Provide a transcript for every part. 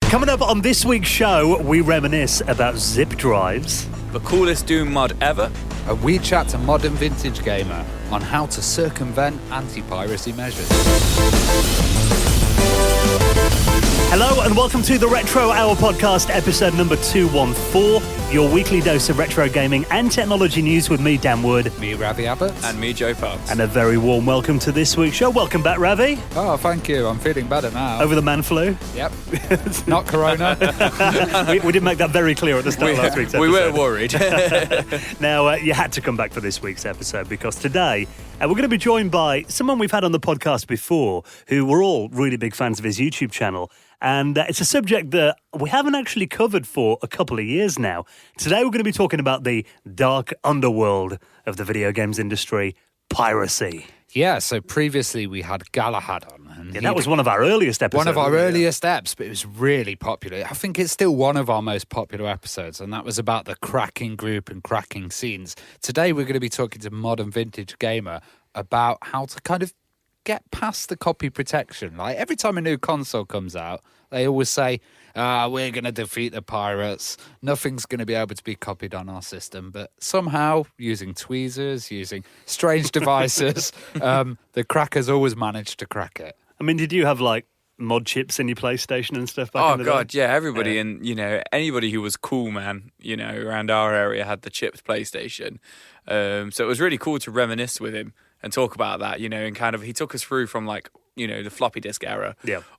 Coming up on this week's show, we reminisce about zip drives. The coolest Doom mod ever. And we chat to modern vintage gamer on how to circumvent anti-piracy measures. Hello and welcome to the Retro Hour podcast, episode number 214, your weekly dose of retro gaming and technology news with me, Dan Wood. Me, Ravi Abbott. And me, Joe Parks. And a very warm welcome to this week's show. Welcome back, Ravi. Oh, thank you. I'm feeling better now. Over the man flu? Yep. Not corona. we did make that very clear at the start of last week's episode. We were worried. Now, you had to come back for this week's episode because today we're going to be joined by someone we've had on the podcast before who we're all really big fans of his YouTube channel. And it's a subject that we haven't actually covered for a couple of years now. Today we're going to be talking about the dark underworld of the video games industry, piracy. Yeah, so previously we had Galahad on. And that was one of our earliest episodes. One of our earliest eps, but it was really popular. I think it's still one of our most popular episodes, and that was about the cracking group and cracking scenes. Today we're going to be talking to Modern Vintage Gamer about how to kind of get past the copy protection. Like every time a new console comes out, they always say, we're going to defeat the pirates. Nothing's going to be able to be copied on our system. But somehow, using tweezers, using strange devices, the crackers always manage to crack it. I mean, did you have like mod chips in your PlayStation and stuff back in the God, day? yeah, everybody. Yeah. And, anybody who was cool, man, around our area had the chipped PlayStation. So it was really cool to reminisce with him and talk about that, and kind of, he took us through from like, the floppy disk era,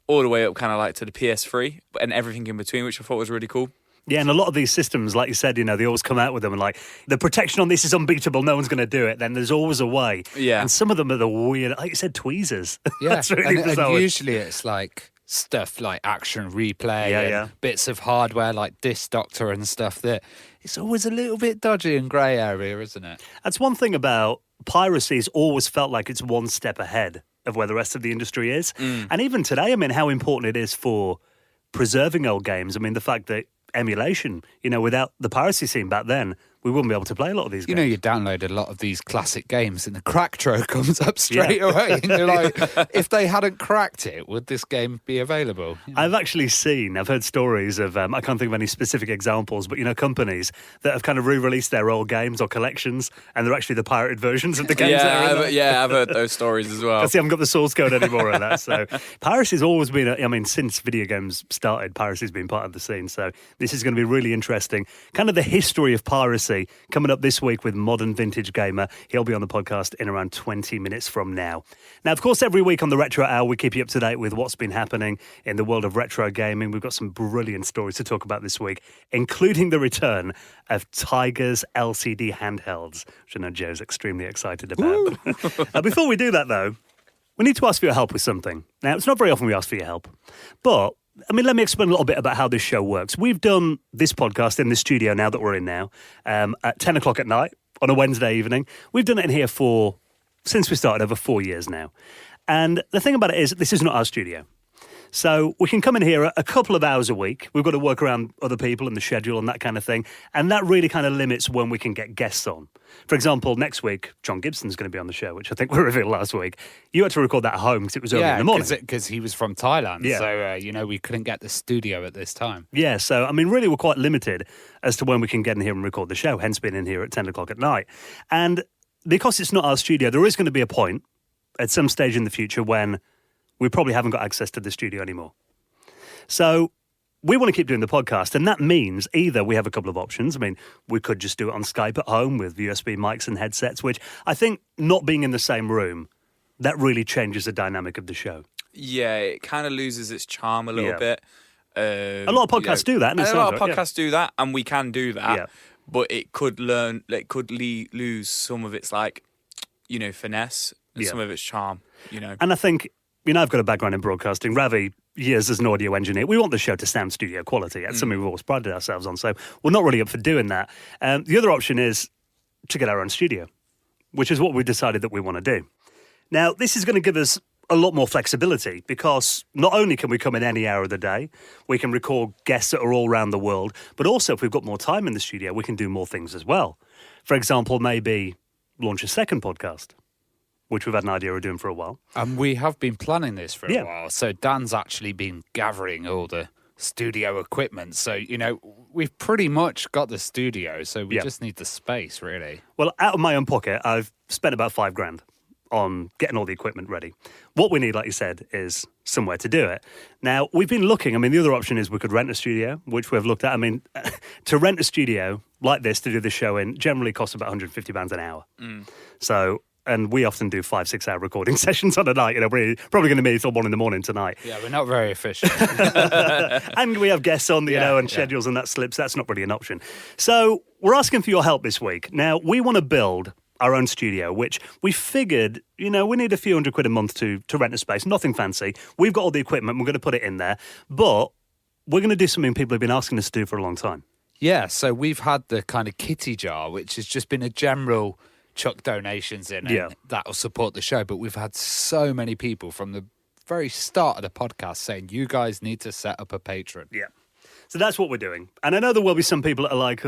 all the way up kind of like to the PS3 and everything in between, which I thought was really cool. Yeah, and a lot of these systems, like you said, they always come out with them and like, the protection on this is unbeatable, no one's going to do it. Then there's always a way. Yeah. And some of them are the weird, like you said, tweezers. Yeah, That's really bizarre. And usually it's like stuff like action replay and bits of hardware like Disc Doctor and stuff that it's always a little bit dodgy and grey area, isn't it? That's one thing about piracy's always felt like it's one step ahead of where the rest of the industry is. And even today, how important it is for preserving old games. The fact that emulation, without the piracy scene back then, we wouldn't be able to play a lot of these games. You download a lot of these classic games and the crack-tro comes up straight away. And you're like, if they hadn't cracked it, would this game be available? I've heard stories of, I can't think of any specific examples, but, companies that have kind of re-released their old games or collections and they're actually the pirated versions of the games. I've heard those stories as well. I haven't got the source code anymore on that. So piracy's always been, since video games started, piracy's been part of the scene. So this is going to be really interesting. Kind of the history of piracy coming up this week with Modern Vintage Gamer. He'll be on the podcast in around 20 minutes from now. Now, of course, every week on the Retro Hour, we keep you up to date with what's been happening in the world of retro gaming. We've got some brilliant stories to talk about this week, including the return of Tiger's LCD handhelds, which I know Joe's extremely excited about. Before we do that, though, we need to ask for your help with something. Now, it's not very often we ask for your help, but let me explain a little bit about how this show works. We've done this podcast in the studio now that we're in now, at 10 o'clock at night on a Wednesday evening. We've done it in here since we started, over 4 years now. And the thing about it is, this is not our studio. So we can come in here a couple of hours a week. We've got to work around other people and the schedule and that kind of thing. And that really kind of limits when we can get guests on. For example, next week, John Gibson's going to be on the show, which I think we revealed last week. You had to record that at home because it was early in the morning. Because he was from Thailand. Yeah. So, we couldn't get the studio at this time. Yeah, so, really, we're quite limited as to when we can get in here and record the show, hence being in here at 10 o'clock at night. And because it's not our studio, there is going to be a point at some stage in the future when we probably haven't got access to the studio anymore. So we want to keep doing the podcast, and that means either we have a couple of options. We could just do it on Skype at home with USB mics and headsets, which I think not being in the same room, that really changes the dynamic of the show. Yeah, it kind of loses its charm a little bit. A lot of podcasts do that. And a lot of podcasts do that, and we can do that. Yeah. But it could lose some of its finesse and some of its charm. And I think, I've got a background in broadcasting. Ravi, years as an audio engineer. We want the show to sound studio quality. That's something we've always prided ourselves on. So we're not really up for doing that. The other option is to get our own studio, which is what we decided that we want to do. Now, this is going to give us a lot more flexibility because not only can we come in any hour of the day, we can record guests that are all around the world, but also if we've got more time in the studio, we can do more things as well. For example, maybe launch a second podcast, which we've had an idea of doing for a while. And we have been planning this for a while. So Dan's actually been gathering all the studio equipment. So, we've pretty much got the studio, so we just need the space, really. Well, out of my own pocket, I've spent about $5,000 on getting all the equipment ready. What we need, like you said, is somewhere to do it. Now, we've been looking. I mean, the other option is we could rent a studio, which we've looked at. I mean, to rent a studio like this to do the show in generally costs about £150 an hour. So, and we often do 5-6 hour recording sessions on a night. We're probably going to meet till 1 a.m. tonight. Yeah, we're not very efficient. And we have guests on, and schedules and that slips. That's not really an option. So we're asking for your help this week. Now, we want to build our own studio, which we figured, we need a few £100 a month to rent a space. Nothing fancy. We've got all the equipment. We're going to put it in there. But we're going to do something people have been asking us to do for a long time. Yeah, so we've had the kind of kitty jar, which has just been a general chuck donations in, and that'll support the show. But we've had so many people from the very start of the podcast saying, you guys need to set up a Patreon. Yeah. So that's what we're doing. And I know there will be some people that are like,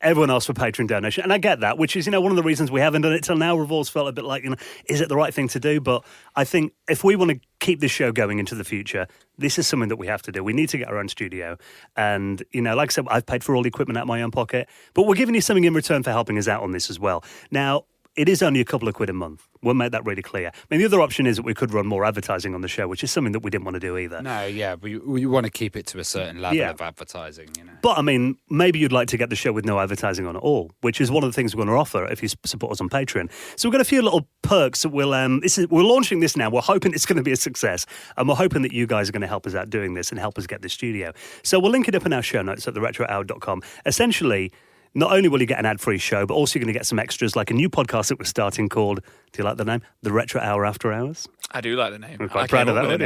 everyone asks for Patreon donation. And I get that, which is, one of the reasons we haven't done it till now. We've always felt a bit like, is it the right thing to do? But I think if we want to keep this show going into the future, this is something that we have to do. We need to get our own studio. And, like I said, I've paid for all the equipment out of my own pocket. But we're giving you something in return for helping us out on this as well. Now, it is only a couple of quid a month. We'll make that really clear. I mean, the other option is that we could run more advertising on the show, which is something that we didn't want to do either. No, yeah, we want to keep it to a certain level of advertising, But, I mean, maybe you'd like to get the show with no advertising on at all, which is one of the things we're going to offer if you support us on Patreon. So we've got a few little perks that we're launching this now. We're hoping it's going to be a success, and we're hoping that you guys are going to help us out doing this and help us get the studio. So we'll link it up in our show notes at theretrohour.com. Essentially, not only will you get an ad-free show, but also you're going to get some extras, like a new podcast that we're starting called, do you like the name? The Retro Hour After Hours. I do like the name. We're quite proud of that, aren't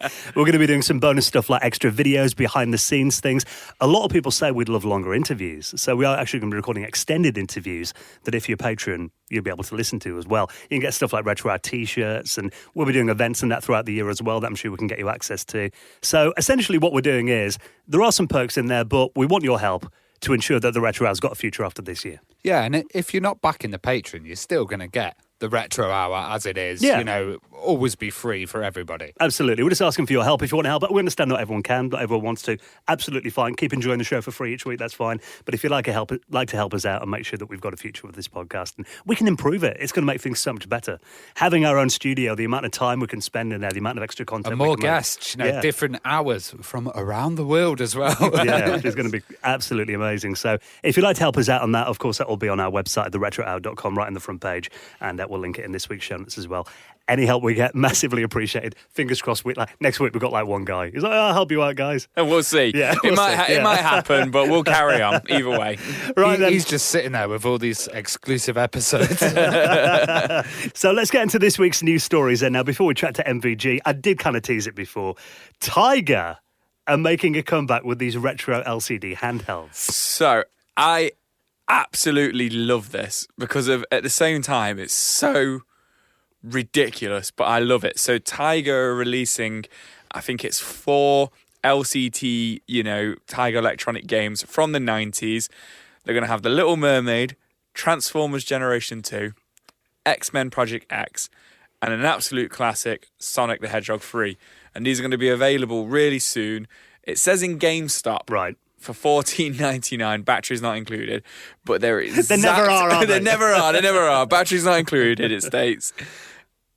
we? We're going to be doing some bonus stuff like extra videos, behind-the-scenes things. A lot of people say we'd love longer interviews, so we are actually going to be recording extended interviews that if you're a patron, you'll be able to listen to as well. You can get stuff like Retro Hour T-shirts, and we'll be doing events and that throughout the year as well that I'm sure we can get you access to. So essentially what we're doing is, there are some perks in there, but we want your help to ensure that the Retro Hour's got a future after this year. Yeah, and if you're not backing the Patreon, you're still going to get the Retro Hour as it is. Always be free for everybody. Absolutely. We're just asking for your help if you want to help. But we understand not everyone can, not everyone wants to. Absolutely fine. Keep enjoying the show for free each week, that's fine. But if you'd like to help us out and make sure that we've got a future with this podcast, and we can improve it, it's going to make things so much better. Having our own studio, the amount of time we can spend in there, the amount of extra content and more guests, different hours from around the world as well. Yeah, which is going to be absolutely amazing. So if you'd like to help us out on that, of course, that will be on our website, theretrohour.com, right in the front page, and we'll link it in this week's show notes as well. Any help we get, massively appreciated. Fingers crossed. Next week we've got one guy. He's like, I'll help you out, guys. And we'll see. Yeah, it might happen, but we'll carry on either way. Right, he's just sitting there with all these exclusive episodes. So let's get into this week's news stories then. Now, before we chat to MVG, I did kind of tease it before. Tiger are making a comeback with these retro LCD handhelds. So I absolutely love this because at the same time, it's so ridiculous, but I love it. So Tiger are releasing, I think it's 4 LCT, Tiger Electronic games from the 90s. They're going to have The Little Mermaid, Transformers Generation 2, X-Men Project X, and an absolute classic, Sonic the Hedgehog 3. And these are going to be available really soon. It says in GameStop, right, for $14.99, batteries not included. But they're they never are they never are. Batteries not included, it states.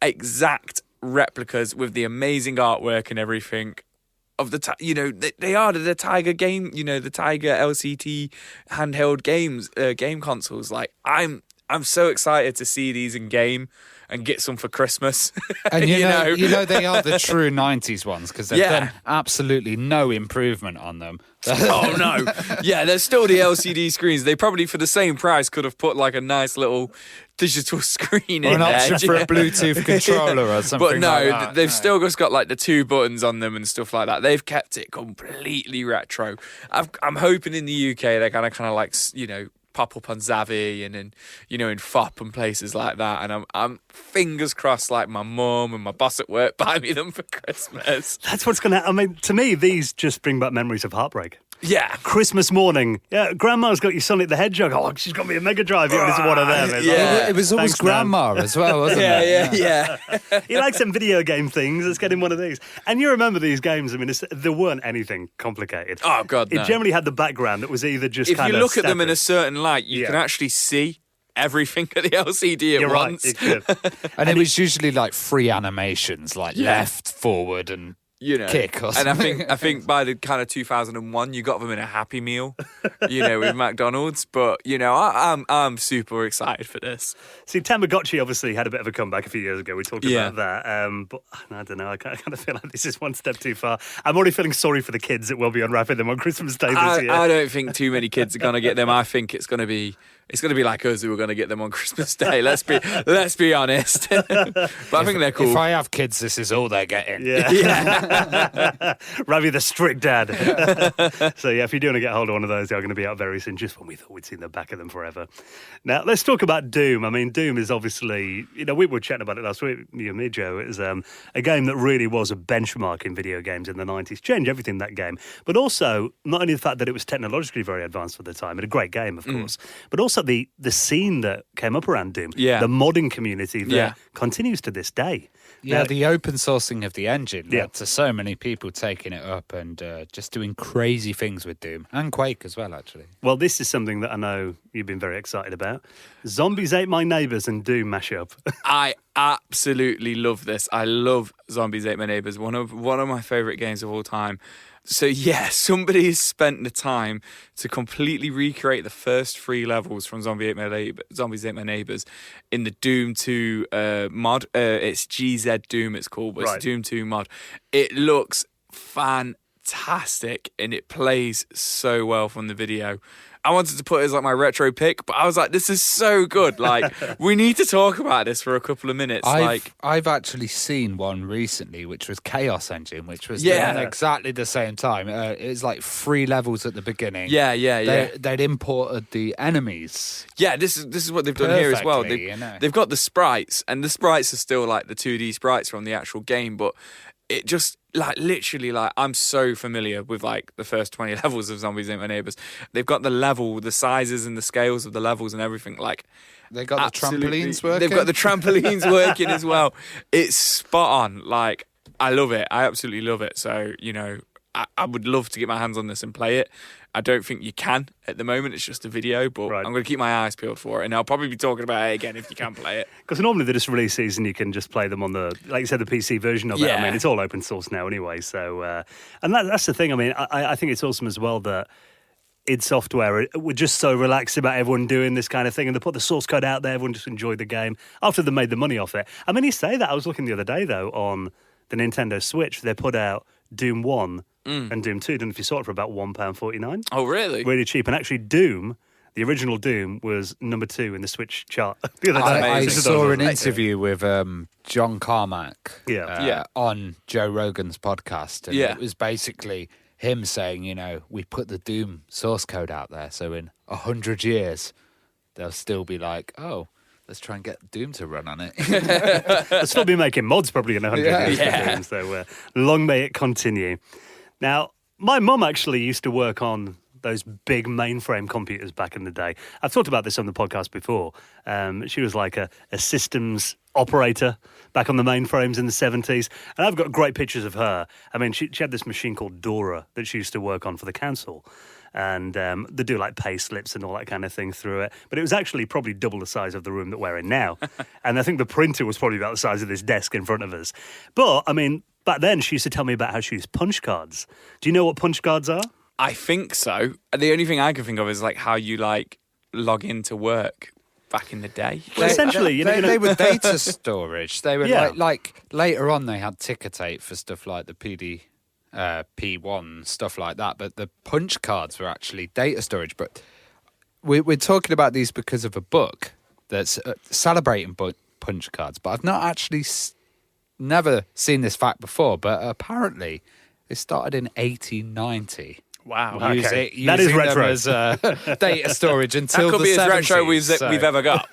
Exact replicas with the amazing artwork and everything of the they are the Tiger game, the Tiger LCT handheld game consoles. Like I'm so excited to see these in game and get some for Christmas. And you know they are the true 90s ones because they've done absolutely no improvement on them. Oh no. Yeah, there's still the LCD screens. They probably for the same price could have put like a nice little digital screen or in an option for a Bluetooth controller or something. But no, like that. they've still just got like the 2 buttons on them and stuff like that. They've kept it completely retro. I'm hoping in the UK they're gonna kind of like pop up on Zavvi and in FOP and places like that. And I'm fingers crossed, like my mum and my boss at work buy me them for Christmas. That's what's going to. I mean, to me, these just bring back memories of heartbreak. Yeah. Christmas morning, yeah, Grandma's got you Sonic the Hedgehog. Oh, she's got me a Mega Drive. It was one of them. It's Yeah. It was always Thanks, man. Grandma as well, wasn't it? Yeah. He likes some video game things. Let's get him one of these. And you remember these games? I mean, there weren't anything complicated. Oh, God, no. It generally had the background that was either just If kind you of look at them in a separate. certain light, you Yeah. can actually see everything at the LCD at You're right. once. It could. And it was usually like free animations, like left, forward, and You know, kick or and something. I think by the kind of 2001, you got them in a Happy Meal, with McDonald's. But I'm super excited for this. See, Tamagotchi obviously had a bit of a comeback a few years ago. We talked Yeah. about that. But I don't know. I kind of feel like this is one step too far. I'm already feeling sorry for the kids that will be unwrapping them on Christmas Day this year. I don't think too many kids are gonna get them. I think it's gonna be like us who are gonna get them on Christmas Day. Let's be honest. But I think they're cool. If I have kids, this is all they're getting. Yeah. Ravi the strict dad. So, yeah, if you do want to get hold of one of those, they're going to be out very soon, just when we thought we'd seen the back of them forever. Now, let's talk about Doom. I mean, Doom is obviously, we were chatting about it last week, you and me, Joe. It was a game that really was a benchmark in video games in the 90s. Changed everything, that game. But also, not only the fact that it was technologically very advanced for the time, and a great game, of course, but also the scene that came up around Doom, Yeah. the modding community that Yeah. continues to this day. Yeah, Now- the open sourcing of the engine Yeah. led to so many people taking it up and just doing crazy things with Doom and Quake as well, actually. Well, this is something that I know you've been very excited about. Zombies Ate My Neighbours and Doom mashup. I absolutely love this. I love Zombies Ate My Neighbors. One of my favorite games of all time. So yeah, somebody's spent the time to completely recreate the first 3 levels from Zombies Ate My Neighbors in the Doom 2 mod. It's GZ Doom, it's called, but Right. it's Doom 2 mod. It looks fantastic and it plays so well from the video. I wanted to put it as like my retro pick, but I was like, this is so good. Like, we need to talk about this for a couple of minutes. I've actually seen one recently, which was Chaos Engine, which was Yeah. done exactly the same time. It was like 3 levels at the beginning. Yeah. They'd imported the enemies. Yeah, this is what they've done here as well. Perfectly, They've got the sprites, and the sprites are still like the 2D sprites from the actual game, but it just literally I'm so familiar with like the first 20 levels of Zombies Ate My Neighbors. They've got the level, the sizes and the scales of the levels and everything. Like, They got absolutely- the trampolines working. They've got the trampolines working as well. It's spot on. Like, I love it. I absolutely love it. So, I would love to get my hands on this and play it. I don't think you can at the moment. It's just a video, but Right. I'm going to keep my eyes peeled for it, and I'll probably be talking about it again if you can play it. Because normally they just release these and you can just play them on like you said, the PC version of it. I Yeah. mean, it's all open source now anyway. So, and that's the thing. I mean, I think it's awesome as well that id Software we're just so relaxed about everyone doing this kind of thing, and they put the source code out there. Everyone just enjoyed the game after they made the money off it. I mean, you say that. I was looking the other day, though, on the Nintendo Switch. They put out Doom 1 and Doom 2. I don't know if you saw it, for about £1.49. Oh, really? Really cheap. And actually, Doom, the original Doom, was number 2 in the Switch chart the other day. I Amazing. saw an interview with John Carmack Yeah. on Joe Rogan's podcast. And Yeah. it was basically him saying, we put the Doom source code out there. So in 100 years, they'll still be like, oh, let's try and get Doom to run on it. They'll still be making mods probably in 100 years. Yeah. For Doom, so long may it continue. Now, my mum actually used to work on those big mainframe computers back in the day. I've talked about this on the podcast before. She was like a systems operator back on the mainframes in the 70s. And I've got great pictures of her. I mean, she had this machine called Dora that she used to work on for the council. And they do like pay slips and all that kind of thing through it. But it was actually probably double the size of the room that we're in now. And I think the printer was probably about the size of this desk in front of us. But, I mean, back then she used to tell me about how she used punch cards. Do you know what punch cards are? I think so. The only thing I can think of is like how you log into work back in the day. Well, essentially, they were data storage. They were Yeah. like later on they had ticker tape for stuff like the P1, stuff like that. But the punch cards were actually data storage. But we're talking about these because of a book that's celebrating punch cards. But I've not actually never seen this fact before. But apparently it started in 1890. Wow. Okay. Using That is them retro. as data storage until That could the be as 70s, retro so- we've ever got.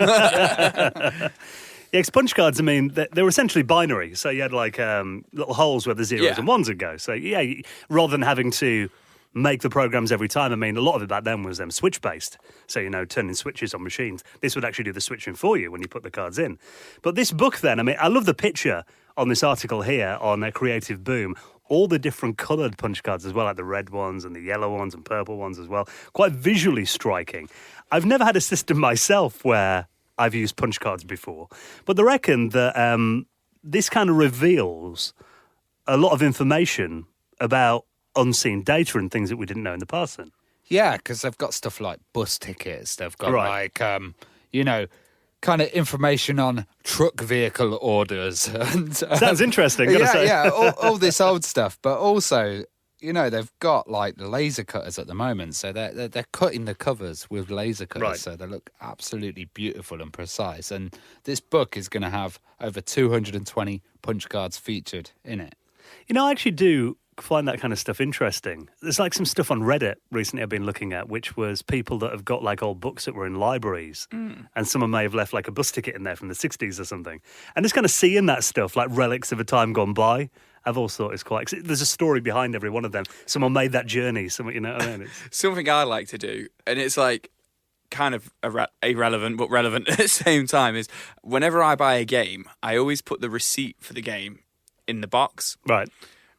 Yeah, because punch cards, I mean, they were essentially binary. So you had like little holes where the zeros Yeah. and ones would go. So, yeah, rather than having to make the programs every time. I mean, a lot of it back then was switch-based. So, turning switches on machines. This would actually do the switching for you when you put the cards in. But this book then, I mean, I love the picture on this article here on Creative Boom. All the different coloured punch cards as well, like the red ones and the yellow ones and purple ones as well. Quite visually striking. I've never had a system myself where I've used punch cards before. But they reckon that this kind of reveals a lot of information about unseen data and things that we didn't know in the past then. Yeah, because they've got stuff like bus tickets. They've got kind of information on truck vehicle orders. And, sounds interesting, gotta say. Yeah, all this old stuff. But also, they've got like the laser cutters at the moment. So they're cutting the covers with laser cutters. Right. So they look absolutely beautiful and precise. And this book is going to have over 220 punch cards featured in it. I actually do find that kind of stuff interesting. There's like some stuff on Reddit recently I've been looking at, which was people that have got like old books that were in libraries, and someone may have left like a bus ticket in there from the 60s or something. And just kind of seeing that stuff, like relics of a time gone by, I've always thought is quite... There's a story behind every one of them. Someone made that journey, you know what I mean? Something I like to do, and it's like kind of irrelevant but relevant at the same time, is whenever I buy a game, I always put the receipt for the game in the box. Right.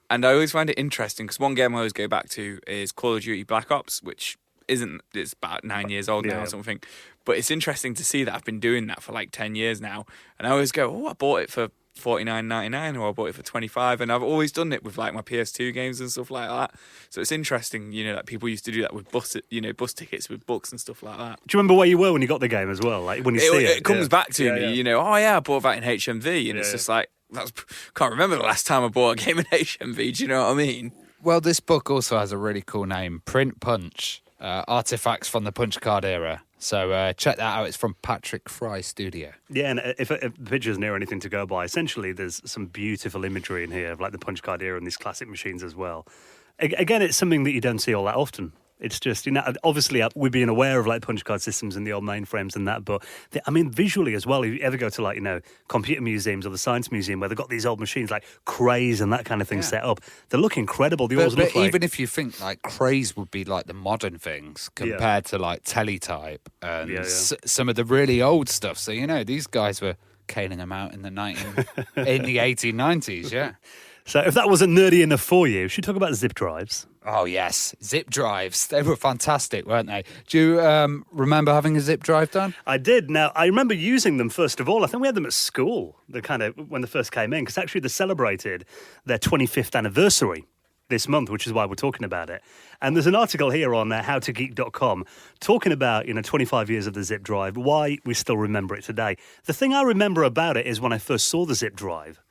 And I always find it interesting because one game I always go back to is Call of Duty Black Ops, which it's about 9 years old now or something. But it's interesting to see that I've been doing that for like 10 years now. And I always go, I bought it for $49.99 or I bought it for $25. And I've always done it with like my PS2 games and stuff like that. So it's interesting, that people used to do that with bus tickets with books and stuff like that. Do you remember where you were when you got the game as well? Like when you see it? It comes back to me, I bought that in HMV. And it's just like, can't remember the last time I bought a game in HMV. Do you know what I mean? Well, this book also has a really cool name, Print Punch, Artifacts from the Punch Card Era. So check that out. It's from Patrick Fry Studio. Yeah, and if the picture's near anything to go by, essentially there's some beautiful imagery in here of like the punch card era and these classic machines as well. Again, it's something that you don't see all that often. It's just, obviously we've been aware of like punch card systems and the old mainframes and that, but visually as well, if you ever go to like, computer museums or the science museum where they've got these old machines like Craze and that kind of thing set up, they look incredible. They always look like... even if you think like Craze would be like the modern things compared to like Teletype and some of the really old stuff. So, these guys were caning them out in the 1890s, yeah. So if that wasn't nerdy enough for you, should we talk about zip drives? Oh, yes. Zip drives. They were fantastic, weren't they? Do you remember having a zip drive, Dan? I did. Now, I remember using them, first of all. I think we had them at school, when they first came in, because actually they celebrated their 25th anniversary this month, which is why we're talking about it. And there's an article here on howtogeek.com talking about, 25 years of the zip drive, why we still remember it today. The thing I remember about it is when I first saw the zip drive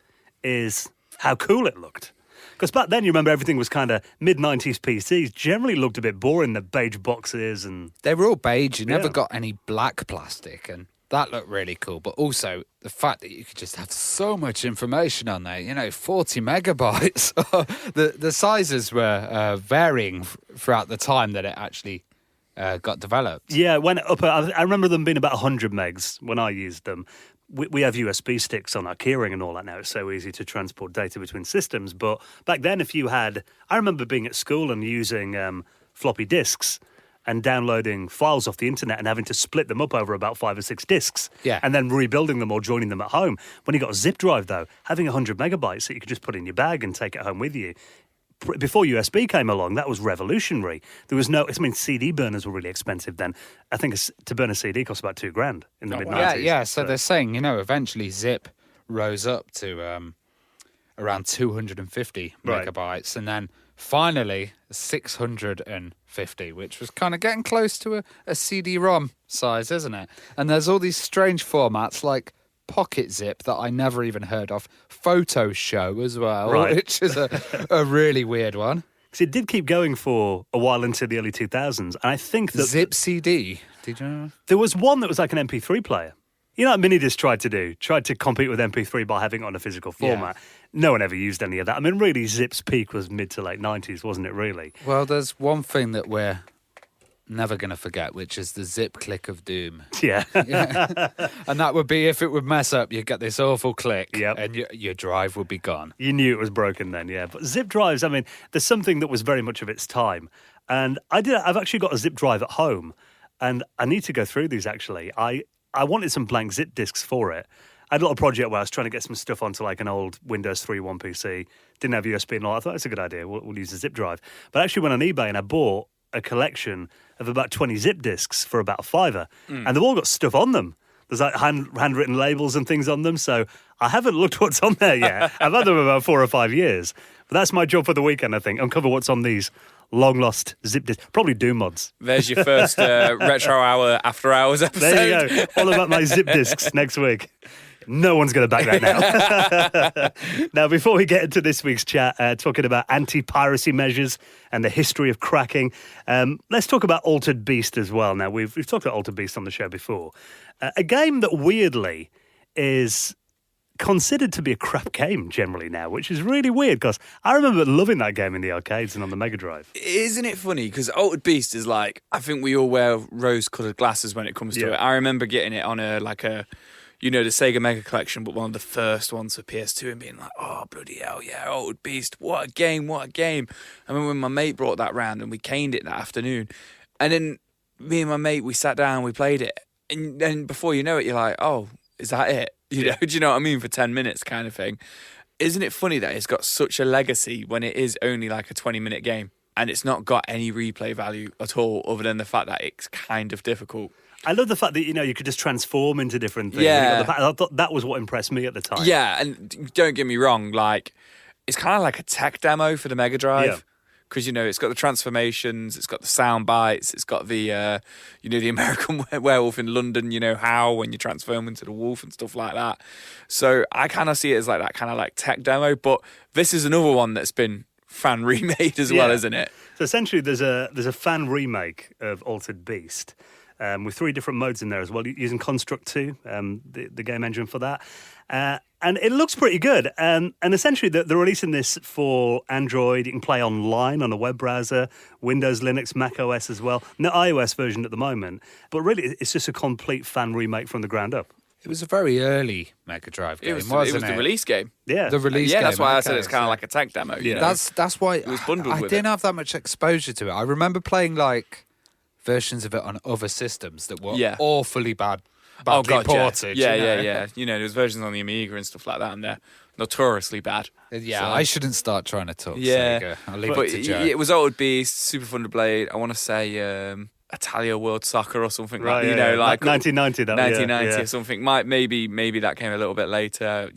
is how cool it looked. Because back then, you remember everything was kind of mid-90s PCs, generally looked a bit boring, the beige boxes and... They were all beige, you never got any black plastic, and that looked really cool. But also, the fact that you could just have so much information on there, 40 megabytes. The sizes were varying throughout the time that it actually got developed. Yeah, it went up. I remember them being about 100 megs when I used them. We have USB sticks on our keyring and all that now. It's so easy to transport data between systems. But back then, I remember being at school and using floppy disks and downloading files off the internet and having to split them up over about 5 or 6 disks. Yeah. And then rebuilding them or joining them at home. When you got a zip drive, though, having 100 megabytes that you could just put in your bag and take it home with you. Before USB came along, that was revolutionary. There was CD burners were really expensive then. I think to burn a CD cost about $2,000 in the mid-90s. Yeah. So they're saying, eventually zip rose up to around 250 megabytes, and then finally 650, which was kind of getting close to a CD-ROM size, isn't it? And there's all these strange formats like Pocket Zip that I never even heard of, Photo Show as well, which is a really weird one. Because it did keep going for a while into the early 2000s, and I think that... Zip CD, did you know? There was one that was like an MP3 player. You know what Minidisc tried to compete with MP3 by having it on a physical format. Yeah. No one ever used any of that. I mean, really, Zip's peak was mid to late 90s, wasn't it, really? Well, there's one thing that we're never going to forget, which is the zip click of doom. Yeah. And that would be if it would mess up, you'd get this awful click, Yep. and your drive would be gone. You knew it was broken then, yeah. But zip drives, I mean, there's something that was very much of its time. And I've actually got a zip drive at home, and I need to go through these actually. I wanted some blank zip disks for it. I had a little project where I was trying to get some stuff onto like an old Windows 3.1 PC. Didn't have USB and all. I thought that's a good idea. We'll use a zip drive. But I actually went on eBay and I bought a collection of about 20 zip disks for about $5. And they've all got stuff on them. There's like handwritten labels and things on them. So I haven't looked what's on there yet. I've had them about 4 or 5 years. But that's my job for the weekend, I think. Uncover what's on these long lost zip disks. Probably Doom mods. There's your first Retro Hour After Hours episode. There you go. All about my zip disks next week. No one's going to back that now. Now, before we get into this week's chat, talking about anti-piracy measures and the history of cracking, let's talk about Altered Beast as well. Now, we've talked about Altered Beast on the show before. A game that weirdly is considered to be a crap game generally now, which is really weird because I remember loving that game in the arcades and on the Mega Drive. Isn't it funny? Because Altered Beast is like, I think we all wear rose-coloured glasses when it comes to it. I remember getting it on the Sega Mega Collection, but one of the first ones for PS2 and being like, oh, bloody hell, yeah, Altered Beast, what a game. I remember when my mate brought that round and we caned it that afternoon. And then me and my mate, we sat down, we played it. And then before you know it, you're like, oh, is that it? You know, do you know what I mean? For 10 minutes kind of thing. Isn't it funny that it's got such a legacy when it is only like a 20-minute game and it's not got any replay value at all other than the fact that it's kind of difficult? I love the fact that, you could just transform into different things. Yeah. I thought that was what impressed me at the time. Yeah, and don't get me wrong, like, it's kind of like a tech demo for the Mega Drive. Yeah. Because, it's got the transformations, it's got the sound bites, it's got the, the American Werewolf in London, how when you transform into the wolf and stuff like that. So I kind of see it as like that kind of like tech demo, but this is another one that's been fan remade as well, isn't it? So essentially there's a fan remake of Altered Beast with 3 different modes in there as well, using Construct 2, the game engine for that. And it looks pretty good. And essentially, they're releasing this for Android. You can play online on a web browser, Windows, Linux, Mac OS as well. No iOS version at the moment. But really, it's just a complete fan remake from the ground up. It was a very early Mega Drive game, wasn't it? It was the release game. Yeah. The release game. Yeah, that's why I said it's kind of like a tech demo. Yeah. That's why it was bundled I with didn't it. have that much exposure to it. I remember playing like versions of it on other systems that were awfully badly ported. Yeah. you know? There's versions on the Amiga and stuff like that, and they're notoriously bad. Yeah, So- I shouldn't start trying to talk Yeah. Sega. I'll leave But it to Joe. it was Altered Beast, Super Thunder Blade. I want to say Italia World Soccer or something Right, like yeah. like 1990. 1990 or something. Maybe that came a little bit later.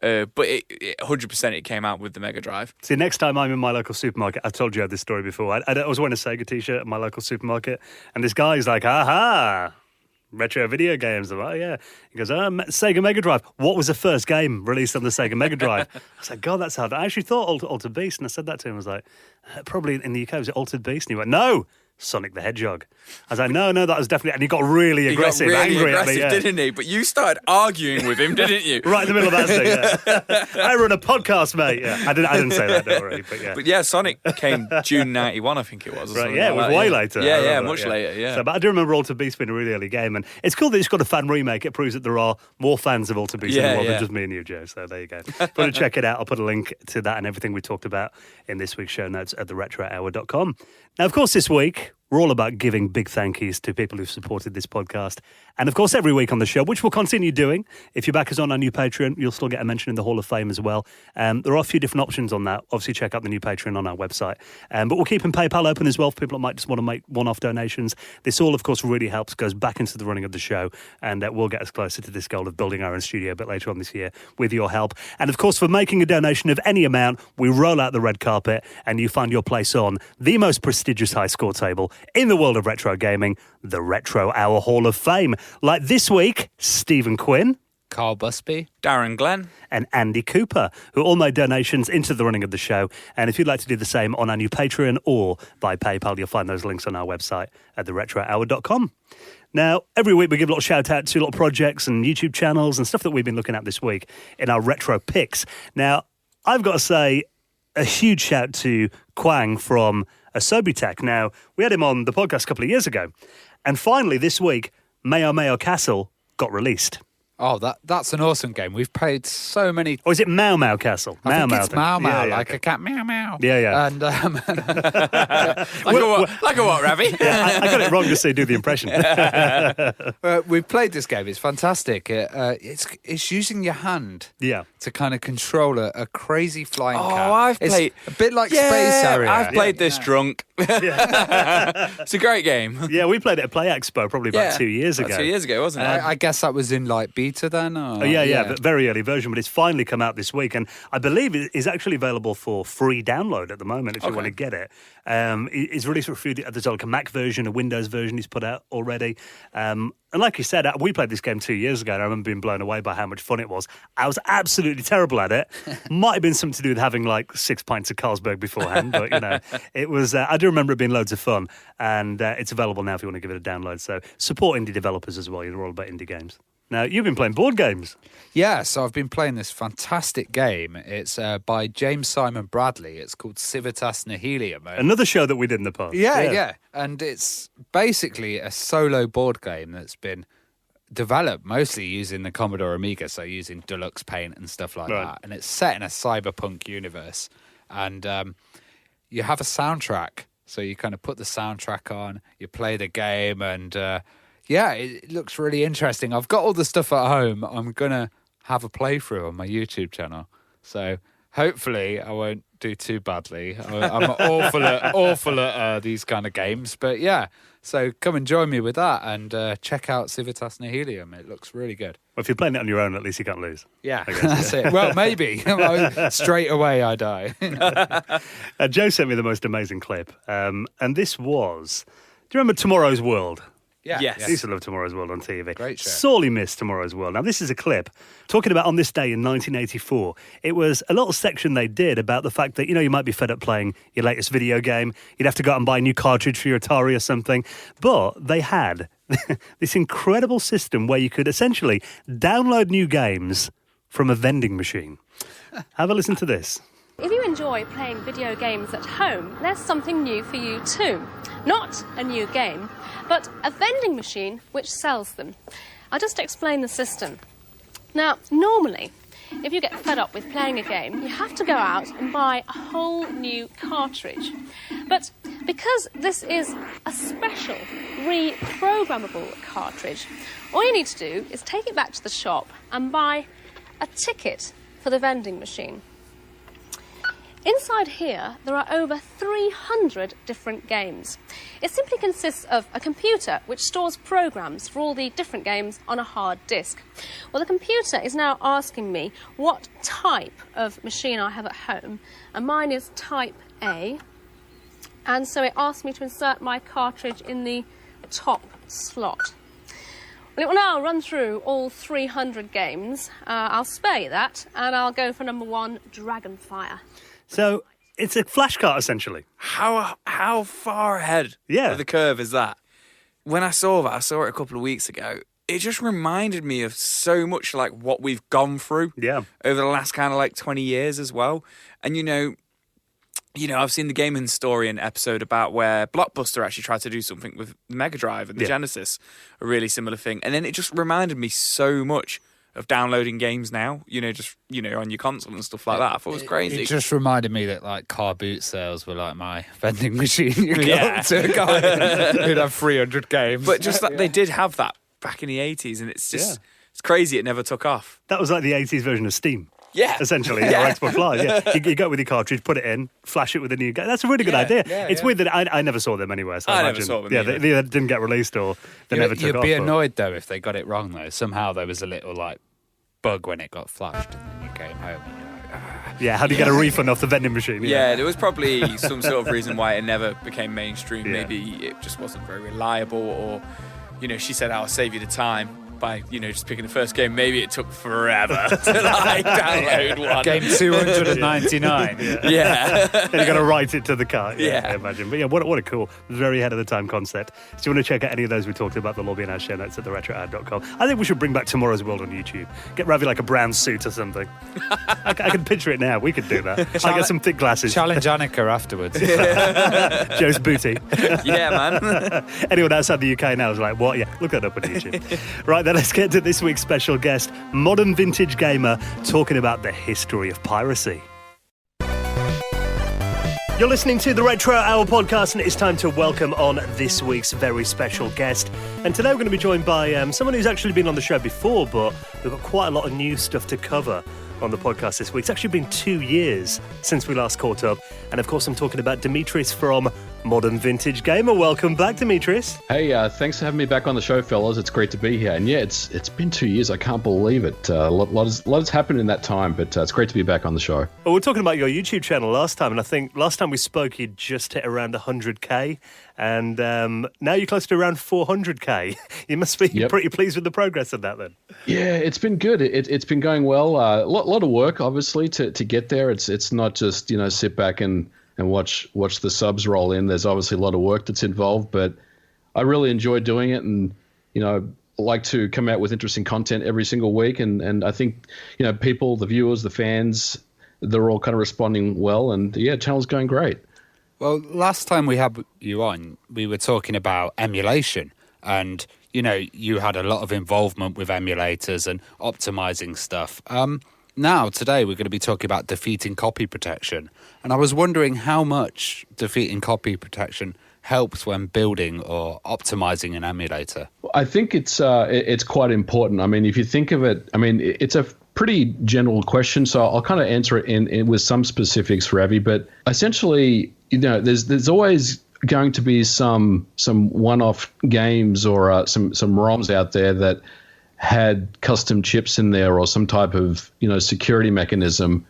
But it 100% it came out with the Mega Drive. See, next time I'm in my local supermarket, I've told you this story before. I was wearing a Sega t-shirt at my local supermarket, and this guy's like, aha, retro video games. I'm like, oh, yeah. He goes, Sega Mega Drive. What was the first game released on the Sega Mega Drive? I was like, God, that's hard. I actually thought Altered Beast, and I said that to him. I was like, probably in the UK, was it Altered Beast? And he went, no, Sonic the Hedgehog. I was like, no, that was definitely... And he got really aggressive, angry at me. Yeah. Didn't he? But you started arguing with him, didn't you? Right in the middle of that thing, yeah. I run a podcast, mate. Yeah, I didn't say that, don't worry, but yeah. But yeah, Sonic came June 91, I think it was. Right, yeah, it was way later. I Yeah, remember, much later, yeah. So, but I do remember Altered Beast being a really early game, and it's cool that it's got a fan remake. It proves that there are more fans of Altered Beast in the world than just me and you, Joe. So there you go. If you want to check it out, I'll put a link to that and everything we talked about in this week's show notes at theretrohour.com. Now, of course, this week, we're all about giving big thank yous to people who've supported this podcast. And of course, every week on the show, which we'll continue doing. If your back is on our new Patreon, you'll still get a mention in the Hall of Fame as well. There are a few different options on that. Obviously, check out the new Patreon on our website. But we're keeping PayPal open as well for people that might just want to make one-off donations. This all, of course, really helps, goes back into the running of the show, and will get us closer to this goal of building our own studio a bit later on this year with your help. And of course, for making a donation of any amount, we roll out the red carpet and you find your place on the most prestigious high score table in the world of retro gaming, the Retro Hour Hall of Fame. Like this week, Stephen Quinn, Carl Busby, Darren Glenn, and Andy Cooper, who all made donations into the running of the show. And if you'd like to do the same on our new Patreon or by PayPal, you'll find those links on our website at theretrohour.com. Now, every week we give a little shout out to little projects and YouTube channels and stuff that we've been looking at this week in our retro picks. Now, I've got to say a huge shout to Quang from Sobitech. Now, we had him on the podcast a couple of years ago. And finally, this week, Mayo Mayo Castle got released. Oh, that's an awesome game. We've played so many. Or is it Mau Mau Castle? I think it's Mau Mau, Yeah, like okay. a cat, meow meow. Yeah. And Like a what, Ravi? Yeah, I got it wrong to say do the impression. we've played this game. It's fantastic. It's using your hand Yeah. to kind of control a crazy flying Oh, cat. I've It's played- a bit like Space Harrier. I've played this drunk. It's a great game. Yeah, we played it at Play Expo probably about 2 years ago. About 2 years ago, wasn't it? I guess that was in like beta then. Or? Oh, yeah, but very early version, but it's finally come out this week, and I believe it is actually available for free download at the moment if you want to get it. It's released for free. There's like a Mac version, a Windows version he's put out already. And like you said, we played this game 2 years ago, and I remember being blown away by how much fun it was. I was absolutely terrible at it. Might have been something to do with having like 6 pints of Carlsberg beforehand, but it was. I do remember it being loads of fun, and it's available now if you want to give it a download. So support indie developers as well. You're all about indie games. Now, you've been playing board games. Yeah, so I've been playing this fantastic game. It's by James Simon Bradley. It's called Civitas Nihilium. Another show that we did in the past. Yeah. And it's basically a solo board game that's been developed mostly using the Commodore Amiga, so using Deluxe Paint and stuff like that. And it's set in a cyberpunk universe. And you have a soundtrack. So you kind of put the soundtrack on, you play the game, and it looks really interesting. I've got all the stuff at home. I'm going to have a playthrough on my YouTube channel. So hopefully I won't do too badly. I'm awful at these kind of games. But yeah, so come and join me with that and check out Civitas Nihilium. It looks really good. Well, if you're playing it on your own, at least you can't lose. Yeah, I guess, that's it. Well, maybe. Straight away I die. Joe sent me the most amazing clip. And this was... Do you remember Tomorrow's World? Yeah. Yes. I used to love Tomorrow's World on TV. Great show. Sorely missed Tomorrow's World. Now, this is a clip talking about on this day in 1984. It was a little section they did about the fact that, you might be fed up playing your latest video game. You'd have to go out and buy a new cartridge for your Atari or something. But they had this incredible system where you could essentially download new games from a vending machine. Have a listen to this. If you enjoy playing video games at home, there's something new for you too. Not a new game, but a vending machine which sells them. I'll just explain the system. Now, normally, if you get fed up with playing a game, you have to go out and buy a whole new cartridge. But because this is a special, reprogrammable cartridge, all you need to do is take it back to the shop and buy a ticket for the vending machine. Inside here, there are over 300 different games. It simply consists of a computer which stores programs for all the different games on a hard disk. Well, the computer is now asking me what type of machine I have at home, and mine is type A. And so it asks me to insert my cartridge in the top slot. Well, it will now run through all 300 games. I'll spare you that, and I'll go for number 1, Dragonfire. So it's a flashcard, essentially. How far ahead of the curve is that? When I saw it a couple of weeks ago. It just reminded me of so much like what we've gone through over the last kind of like 20 years as well. And, I've seen the Game Historian episode about where Blockbuster actually tried to do something with the Mega Drive and the Genesis, a really similar thing. And then it just reminded me so much of downloading games now, on your console and stuff like that. I thought it was crazy. It just reminded me that like car boot sales were like my vending machine. You go up to a guy who'd have 300 games. But just that they did have that back in the 80s, and it's just it's crazy it never took off. That was like the 80s version of Steam. Yeah. Essentially, or Xbox Live. You go with your cartridge, put it in, flash it with a new game. That's a really good idea. It's weird that I never saw them anywhere. So I imagine, never saw them. Yeah, they didn't get released or they never took off. You'd be annoyed though if they got it wrong though. Somehow there was a little like bug when it got flashed, and then you came home and you're like, Yeah, how do you get a refund off the vending machine? Yeah, there was probably some sort of reason why it never became mainstream. Yeah. Maybe it just wasn't very reliable, or she said, "I'll save you the time." by, just picking the first game, maybe it took forever to like download one. Game 299. Yeah. And you got to write it to the car. Yeah. I imagine. But yeah, what a cool, very ahead of the time concept. So you want to check out any of those we talked about, there'll be in our show notes at theretroad.com. I think we should bring back Tomorrow's World on YouTube. Get Ravi like a brown suit or something. I can picture it now. We could do that. I get some thick glasses. Challenge Annika afterwards. Joe's booty. Yeah, man. Anyone outside the UK now is like, what? Yeah, look that up on YouTube. Right, then let's get to this week's special guest, modern vintage gamer, talking about the history of piracy. You're listening to the Retro Hour podcast, and it's time to welcome on this week's very special guest. And today we're going to be joined by someone who's actually been on the show before, but we've got quite a lot of new stuff to cover on the podcast this week. It's actually been 2 years since we last caught up. And of course, I'm talking about Dimitris from Modern Vintage Gamer. Welcome back, Dimitris. Hey, thanks for having me back on the show, fellas. It's great to be here. And yeah, it's been 2 years. I can't believe it. A lot has happened in that time, but it's great to be back on the show. Well, we were talking about your YouTube channel last time, and I think last time we spoke, you'd just hit around 100K, and now you're close to around 400K. You must be pretty pleased with the progress of that then. Yeah, it's been good. It's been going well. A lot of work, obviously, to get there. It's not just, sit back and watch the subs roll in. There's obviously a lot of work that's involved, but I really enjoy doing it, and like to come out with interesting content every single week. And I think people, the viewers, the fans, they're all kind of responding well, and yeah, channel's going great. Well, last time we had you on, we were talking about emulation, and you had a lot of involvement with emulators and optimizing stuff. Now, today, we're going to be talking about defeating copy protection. And I was wondering how much defeating copy protection helps when building or optimizing an emulator. I think it's quite important. I mean, if you think of it, it's a pretty general question, so I'll kind of answer it in with some specifics, Ravi. But essentially, there's always going to be some one-off games or some ROMs out there that had custom chips in there or some type of security mechanism.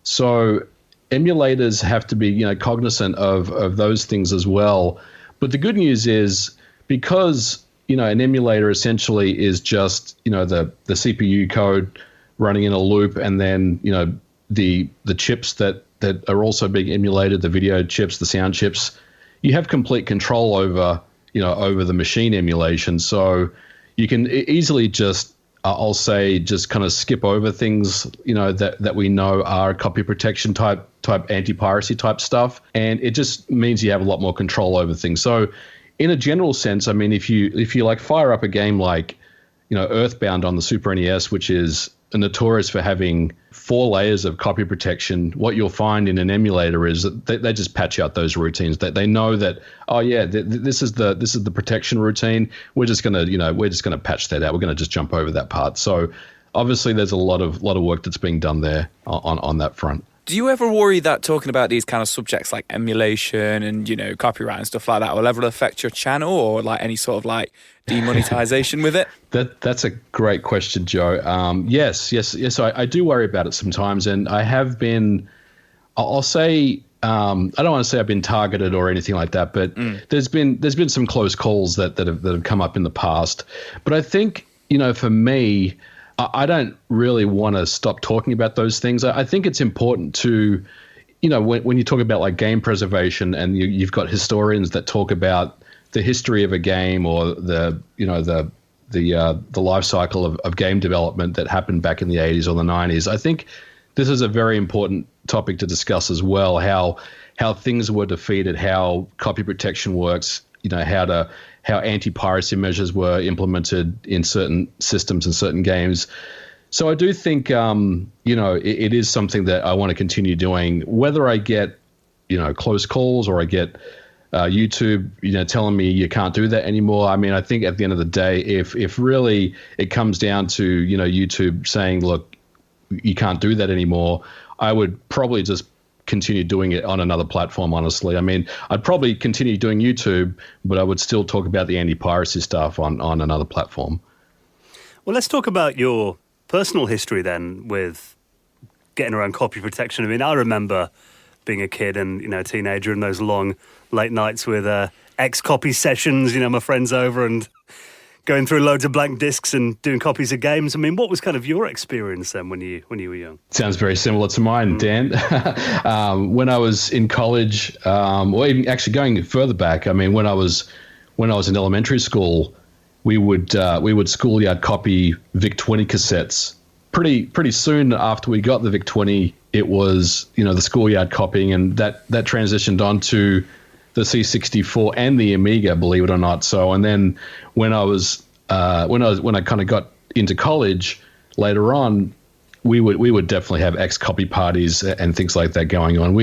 So emulators have to be cognizant of those things as well. But the good news is, because an emulator essentially is just the CPU code running in a loop, and then the chips that are also being emulated, the video chips, the sound chips, you have complete control over over the machine emulation. So you can easily just, I'll say, just kind of skip over things, that we know are copy protection type anti-piracy type stuff. And it just means you have a lot more control over things. So in a general sense, if you like fire up a game like, Earthbound on the Super NES, which is notorious for having 4 layers of copy protection, what you'll find in an emulator is that they just patch out those routines. That they know that, oh yeah, this is the protection routine. We're just gonna patch that out. We're gonna just jump over that part. So obviously, there's a lot of work that's being done there on that front. Do you ever worry that talking about these kind of subjects like emulation and, copyright and stuff like that will ever affect your channel, or like any sort of like demonetization with it? That's a great question, Joe. Yes. I do worry about it sometimes, and I have been. I'll say I don't want to say I've been targeted or anything like that, but there's been some close calls that have come up in the past. But I think for me, I don't really want to stop talking about those things. I think it's important to, when you talk about like game preservation, and you've got historians that talk about the history of a game or the life cycle of game development that happened back in the 80s or the 90s. I think this is a very important topic to discuss as well, how things were defeated, how copy protection works, how anti-piracy measures were implemented in certain systems and certain games. So I do think, it is something that I want to continue doing, whether I get, close calls or I get YouTube, telling me you can't do that anymore. I think at the end of the day, if really it comes down to, YouTube saying, look, you can't do that anymore, I would probably just continue doing it on another platform, honestly. I'd probably continue doing YouTube, but I would still talk about the anti-piracy stuff on another platform. Well, let's talk about your personal history then with getting around copy protection. I remember being a kid and, a teenager, and those long late nights with X-copy sessions, my friends over, and going through loads of blank discs and doing copies of games. I mean, what was kind of your experience then when you were young? Sounds very similar to mine, Dan. When I was in college, or even actually going further back, I mean, when I was in elementary school, we would schoolyard copy VIC-20 cassettes. Pretty soon after we got the VIC-20, it was, the schoolyard copying, and that transitioned on to the C64 and the Amiga, believe it or not. So, and then when I kind of got into college later on, we would definitely have X-copy parties and things like that going on.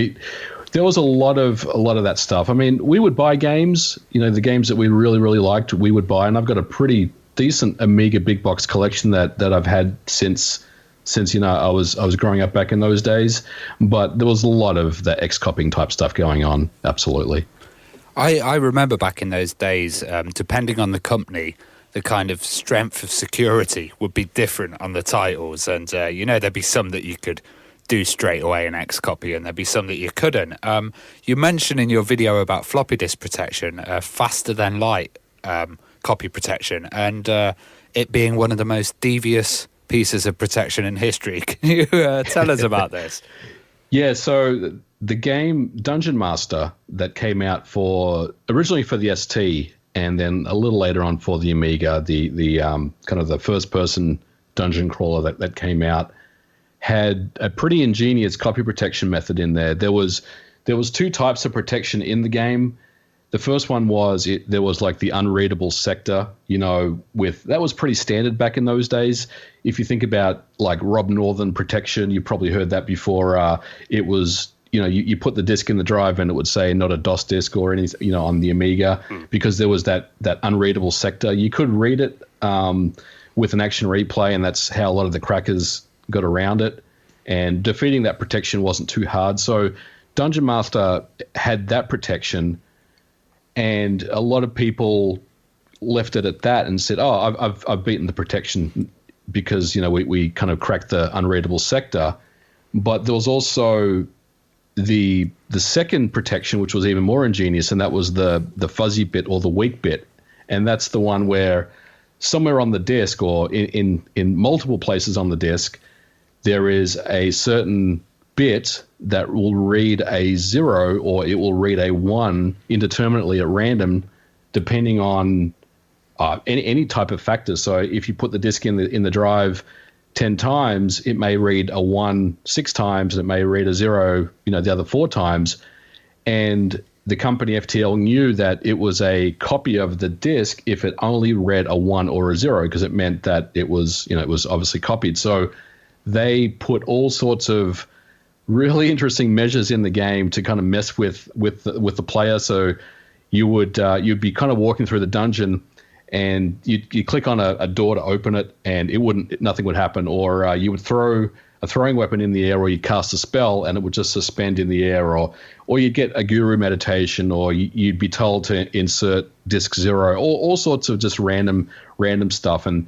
There was a lot of that stuff. I mean, we would buy games, the games that we really, really liked, we would buy. And I've got a pretty decent Amiga big box collection that I've had since I was growing up back in those days. But there was a lot of the X-copying type stuff going on. Absolutely. I remember back in those days, depending on the company, the kind of strength of security would be different on the titles. And, there'd be some that you could do straight away an X-copy, and there'd be some that you couldn't. You mentioned in your video about floppy disk protection, faster than light copy protection, and it being one of the most devious pieces of protection in history. Can you tell us about this? Yeah, so the game Dungeon Master that came out originally for the ST, and then a little later on for the Amiga, the kind of the first person dungeon crawler that came out, had a pretty ingenious copy protection method in there. There was two types of protection in the game. The first one was there was like the unreadable sector, that was pretty standard back in those days. If you think about like Rob Northern protection, you probably heard that before. It was, you put the disk in the drive and it would say not a DOS disk or anything, on the Amiga, because there was that unreadable sector. You could read it with an action replay, and that's how a lot of the crackers got around it, and defeating that protection wasn't too hard. So Dungeon Master had that protection, and a lot of people left it at that and said, "Oh, I've beaten the protection because we kind of cracked the unreadable sector." But there was also the second protection, which was even more ingenious, and that was the fuzzy bit or the weak bit, and that's the one where somewhere on the disk or in multiple places on the disk, there is a certain bit that will read a 0 or it will read a 1 indeterminately at random, depending on any type of factor. So if you put the disk in the drive 10 times, it may read a 1 6 times, and it may read a 0, the other 4 times. And the company FTL knew that it was a copy of the disk if it only read a 1 or a 0, because it meant that it was obviously copied. So they put all sorts of really interesting measures in the game to kind of mess with the player. So you'd be kind of walking through the dungeon, and you click on a door to open it, and nothing would happen. Or you would throw a throwing weapon in the air, or you'd cast a spell and it would just suspend in the air, or you'd get a guru meditation, or you'd be told to insert disk 0, all sorts of just random stuff. And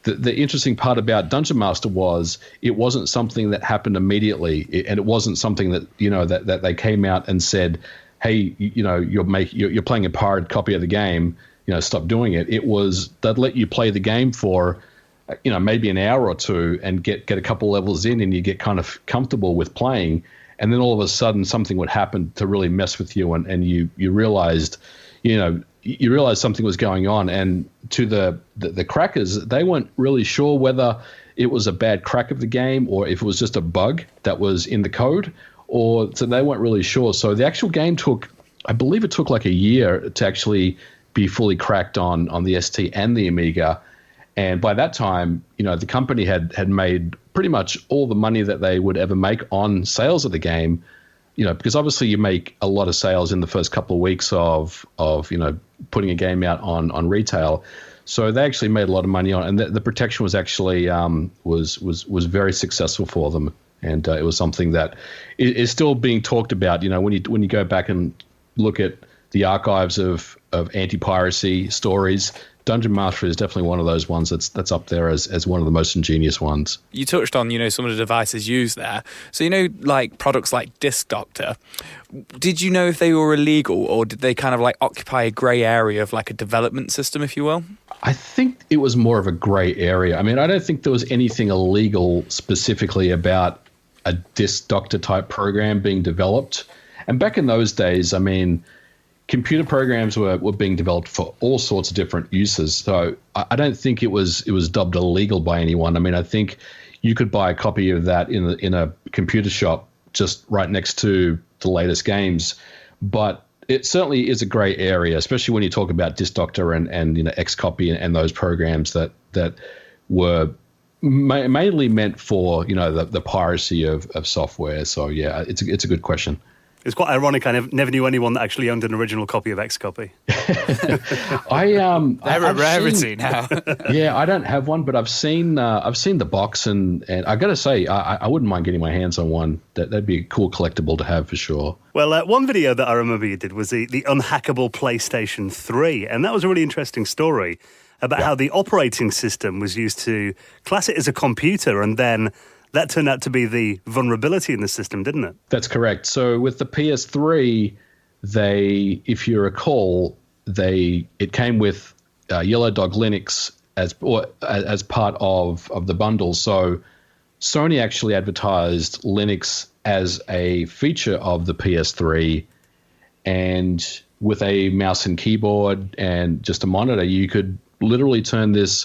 the interesting part about Dungeon Master was it wasn't something that happened immediately, and it wasn't something that that they came out and said, "Hey, you're playing a pirated copy of the game, stop doing it." It was they'd let you play the game for maybe an hour or two and get a couple levels in, and you get kind of comfortable with playing, and then all of a sudden something would happen to really mess with you, and you realized you realize something was going on. And to the crackers, they weren't really sure whether it was a bad crack of the game or if it was just a bug that was in the code, so they weren't really sure. So the actual game I believe it took like a year to actually be fully cracked on the ST and the Amiga. And by that time, the company had made pretty much all the money that they would ever make on sales of the game, because obviously you make a lot of sales in the first couple of weeks of putting a game out on retail. So they actually made a lot of money on it, and the protection was actually was very successful for them. And it was something that is still being talked about. When you go back and look at the archives of anti-piracy stories. Dungeon Master is definitely one of those ones that's up there as one of the most ingenious ones. You touched on, some of the devices used there. So, like products like Disc Doctor, did you know if they were illegal, or did they kind of like occupy a grey area of like a development system, if you will? I think it was more of a grey area. I mean, I don't think there was anything illegal specifically about a Disc Doctor type program being developed. And back in those days, I mean, computer programs were being developed for all sorts of different uses. So I don't think it was dubbed illegal by anyone. I mean, I think you could buy a copy of that in a computer shop just right next to the latest games. But it certainly is a gray area, especially when you talk about Disc Doctor and Xcopy and those programs that were mainly meant for the piracy of software. So yeah, it's a good question. It's quite ironic. I never knew anyone that actually owned an original copy of Xcopy. They're a rarity now. Yeah, I don't have one, but I've seen the box, and I got to say, I wouldn't mind getting my hands on one. That'd be a cool collectible to have for sure. Well, one video that I remember you did was the unhackable PlayStation 3, and that was a really interesting story about how the operating system was used to class it as a computer, and then that turned out to be the vulnerability in the system, didn't it? That's correct. So with the PS3, if you recall, it came with Yellow Dog Linux as part of the bundle. So Sony actually advertised Linux as a feature of the PS3, and with a mouse and keyboard and just a monitor, you could literally turn this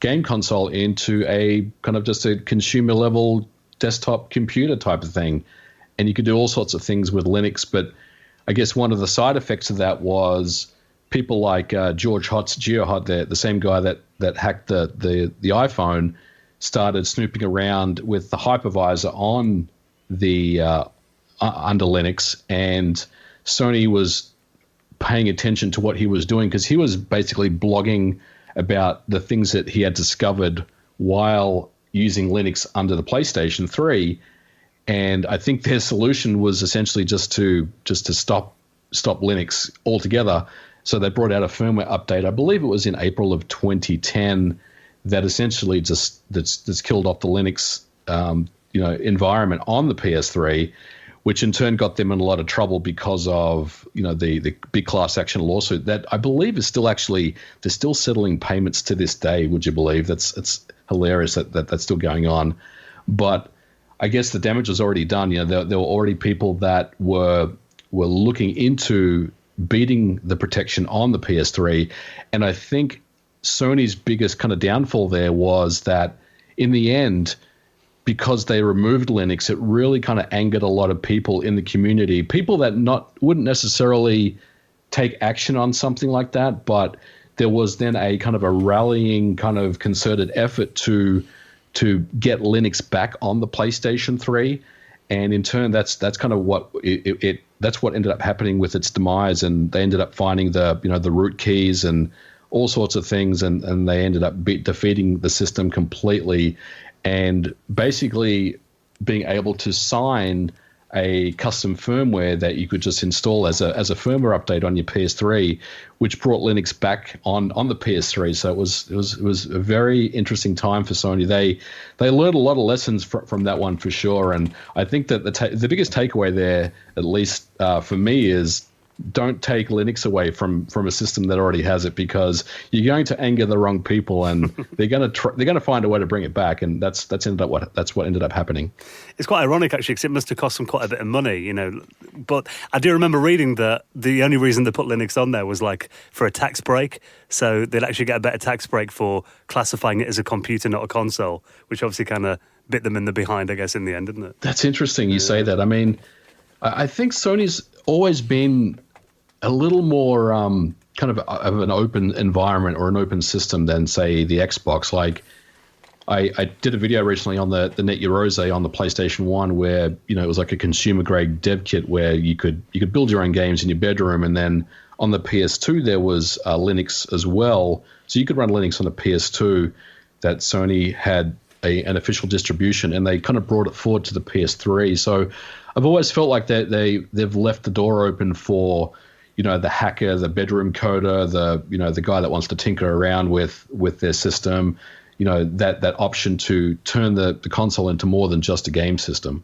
game console into a kind of just a consumer level desktop computer type of thing. And you could do all sorts of things with Linux. But I guess one of the side effects of that was people like George Hotz, GeoHot, the same guy that hacked the iPhone, started snooping around with the hypervisor on the under Linux, and Sony was paying attention to what he was doing because he was basically blogging about the things that he had discovered while using Linux under the PlayStation 3. And I think their solution was essentially just to stop Linux altogether. So they brought out a firmware update. I believe it was in April of 2010 that essentially that's killed off the Linux environment on the PS3, which in turn got them in a lot of trouble because of the big class action lawsuit that I believe is still they're still settling payments to this day. Would you believe? It's hilarious that's still going on. But I guess the damage was already done. There were already people that were looking into beating the protection on the PS3, and I think Sony's biggest kind of downfall there was that in the end, because they removed Linux, it really kind of angered a lot of people in the community, people that wouldn't necessarily take action on something like that, but there was then a kind of a rallying kind of concerted effort to get Linux back on the PlayStation 3, and in turn that's kind of what that's what ended up happening with its demise, and they ended up finding the root keys and all sorts of things, and they ended up defeating the system completely. And basically being able to sign a custom firmware that you could just install as a firmware update on your PS3, which brought Linux back on the PS3. So it was a very interesting time for Sony. They learned a lot of lessons from that one for sure. And I think that the biggest takeaway there, at least for me, is don't take Linux away from a system that already has it, because you're going to anger the wrong people, and they're going to find a way to bring it back, and that's what ended up happening. It's quite ironic actually, because it must have cost them quite a bit of money, But I do remember reading that the only reason they put Linux on there was like for a tax break, so they'd actually get a better tax break for classifying it as a computer, not a console, which obviously kind of bit them in the behind, I guess, in the end, didn't it? That's interesting you say that. I mean, I think Sony's always been a little more kind of an open environment or an open system than, say, the Xbox. Like, I did a video recently on the Net Eurose on the PlayStation 1 where, it was like a consumer-grade dev kit where you could build your own games in your bedroom, and then on the PS2 there was Linux as well. So you could run Linux on the PS2 that Sony had an official distribution, and they kind of brought it forward to the PS3. So I've always felt like they've left the door open for the hacker, the bedroom coder, the guy that wants to tinker around with their system, that option to turn the console into more than just a game system.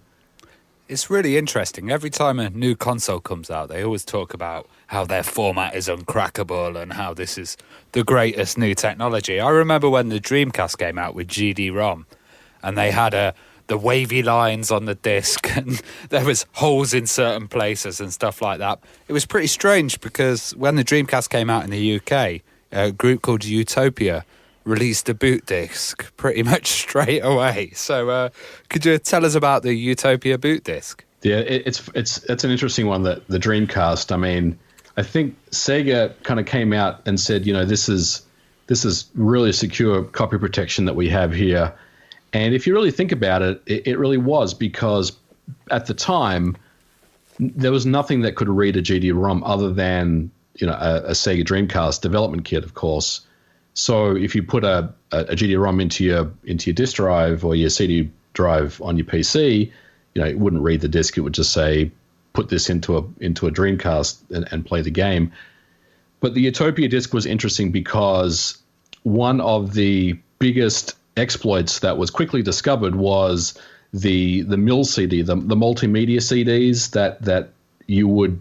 It's really interesting. Every time a new console comes out, they always talk about how their format is uncrackable and how this is the greatest new technology. I remember when the Dreamcast came out with GD-ROM, and they had the wavy lines on the disc, and there was holes in certain places and stuff like that. It was pretty strange because when the Dreamcast came out in the UK, a group called Utopia released a boot disc pretty much straight away. So could you tell us about the Utopia boot disc? Yeah, it's an interesting one, that the Dreamcast. I mean, I think Sega kind of came out and said, this is really secure copy protection that we have here. And if you really think about it, it really was, because at the time there was nothing that could read a GD-ROM other than a Sega Dreamcast development kit, of course. So if you put a GD-ROM into your disk drive or your CD drive on your PC, it wouldn't read the disk. It would just say, put this into a Dreamcast and play the game. But the Utopia disk was interesting because one of the biggest exploits that was quickly discovered was the mill CD, the multimedia CDs that you would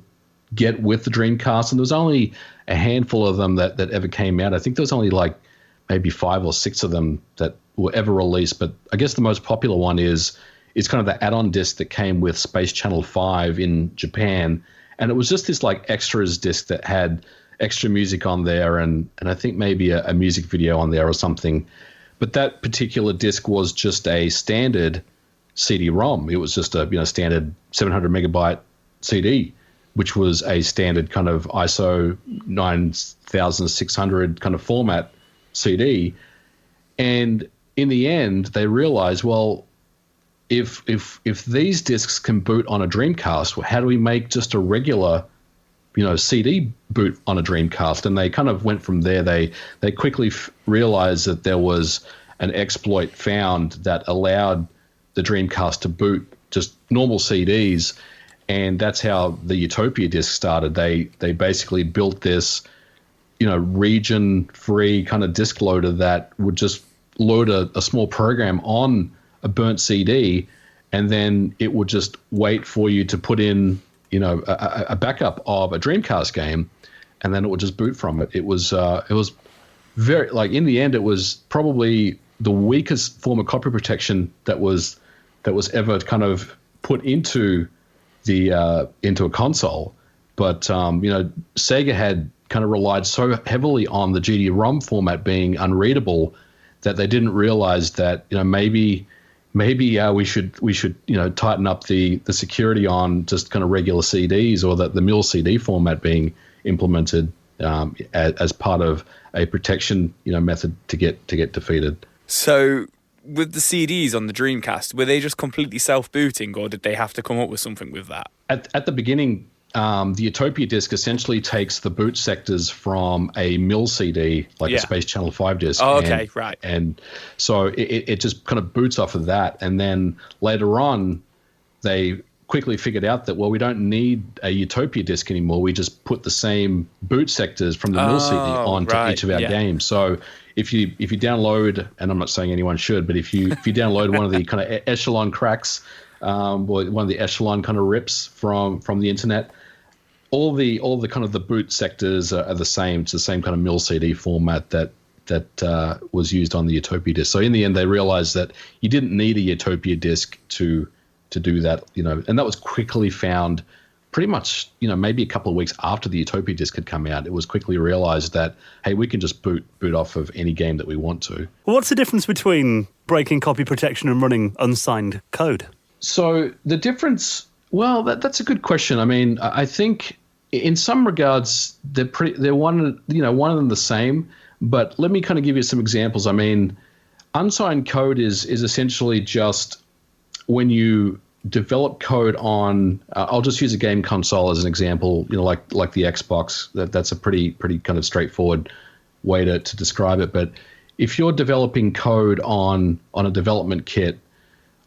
get with the Dreamcast, and there was only a handful of them that ever came out. I think there was only like maybe 5 or 6 of them that were ever released, but I guess the most popular one is kind of the add-on disc that came with Space Channel 5 in Japan, and it was just this like extras disc that had extra music on there, and I think maybe a music video on there or something. But that particular disc was just a standard CD-ROM. It was just a standard 700 megabyte CD, which was a standard kind of ISO 9600 kind of format CD. And in the end, they realized, well, if these discs can boot on a Dreamcast, how do we make just a regular CD boot on a Dreamcast? And they kind of went from there. They quickly realized that there was an exploit found that allowed the Dreamcast to boot just normal CDs. And that's how the Utopia disc started. They basically built this, region-free kind of disc loader that would just load a small program on a burnt CD, and then it would just wait for you to put in, a backup of a Dreamcast game, and then it would just boot from it. It was very, like, in the end, it was probably the weakest form of copy protection that was ever kind of put into a console. But Sega had kind of relied so heavily on the GD-ROM format being unreadable that they didn't realize that maybe we should tighten up the security on just kind of regular CDs, or the mill CD format being implemented as part of a protection method to get defeated. So with the CDs on the Dreamcast, were they just completely self-booting, or did they have to come up with something with that? At the beginning, the Utopia disc essentially takes the boot sectors from a mill CD, like a Space Channel 5 disc. Oh, okay, right. And so it just kind of boots off of that. And then later on, they quickly figured out that, well, we don't need a Utopia disc anymore. We just put the same boot sectors from the mill CD onto each of our games. So if you download, and I'm not saying anyone should, but if you download one of the kind of echelon cracks, or one of the echelon kind of rips from the internet, all the kind of the boot sectors are the same. It's the same kind of mill CD format that was used on the Utopia disc. So in the end, they realized that you didn't need a Utopia disc to do that, and that was quickly found pretty much, maybe a couple of weeks after the Utopia disc had come out. It was quickly realized that, hey, we can just boot off of any game that we want to. Well, what's the difference between breaking copy protection and running unsigned code? So the difference, well, that's a good question. I mean, I think in some regards they're one of them the same. But let me kind of give you some examples. I mean, unsigned code is essentially just when you develop code on, I'll just use a game console as an example, like the Xbox. That's a pretty kind of straightforward way to describe it. But if you're developing code on a development kit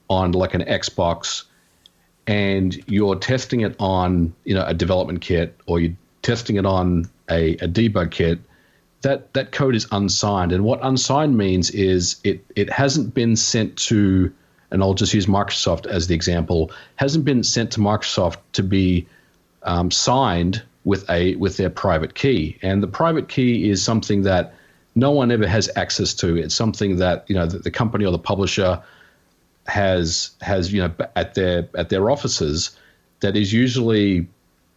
on like an Xbox, and you're testing it on a development kit, or you're testing it on a debug kit, that code is unsigned. And what unsigned means is it hasn't been sent to, and I'll just use Microsoft as the example, hasn't been sent to Microsoft to be signed with their private key. And the private key is something that no one ever has access to. It's something that the company or the publisher has at their offices, that is usually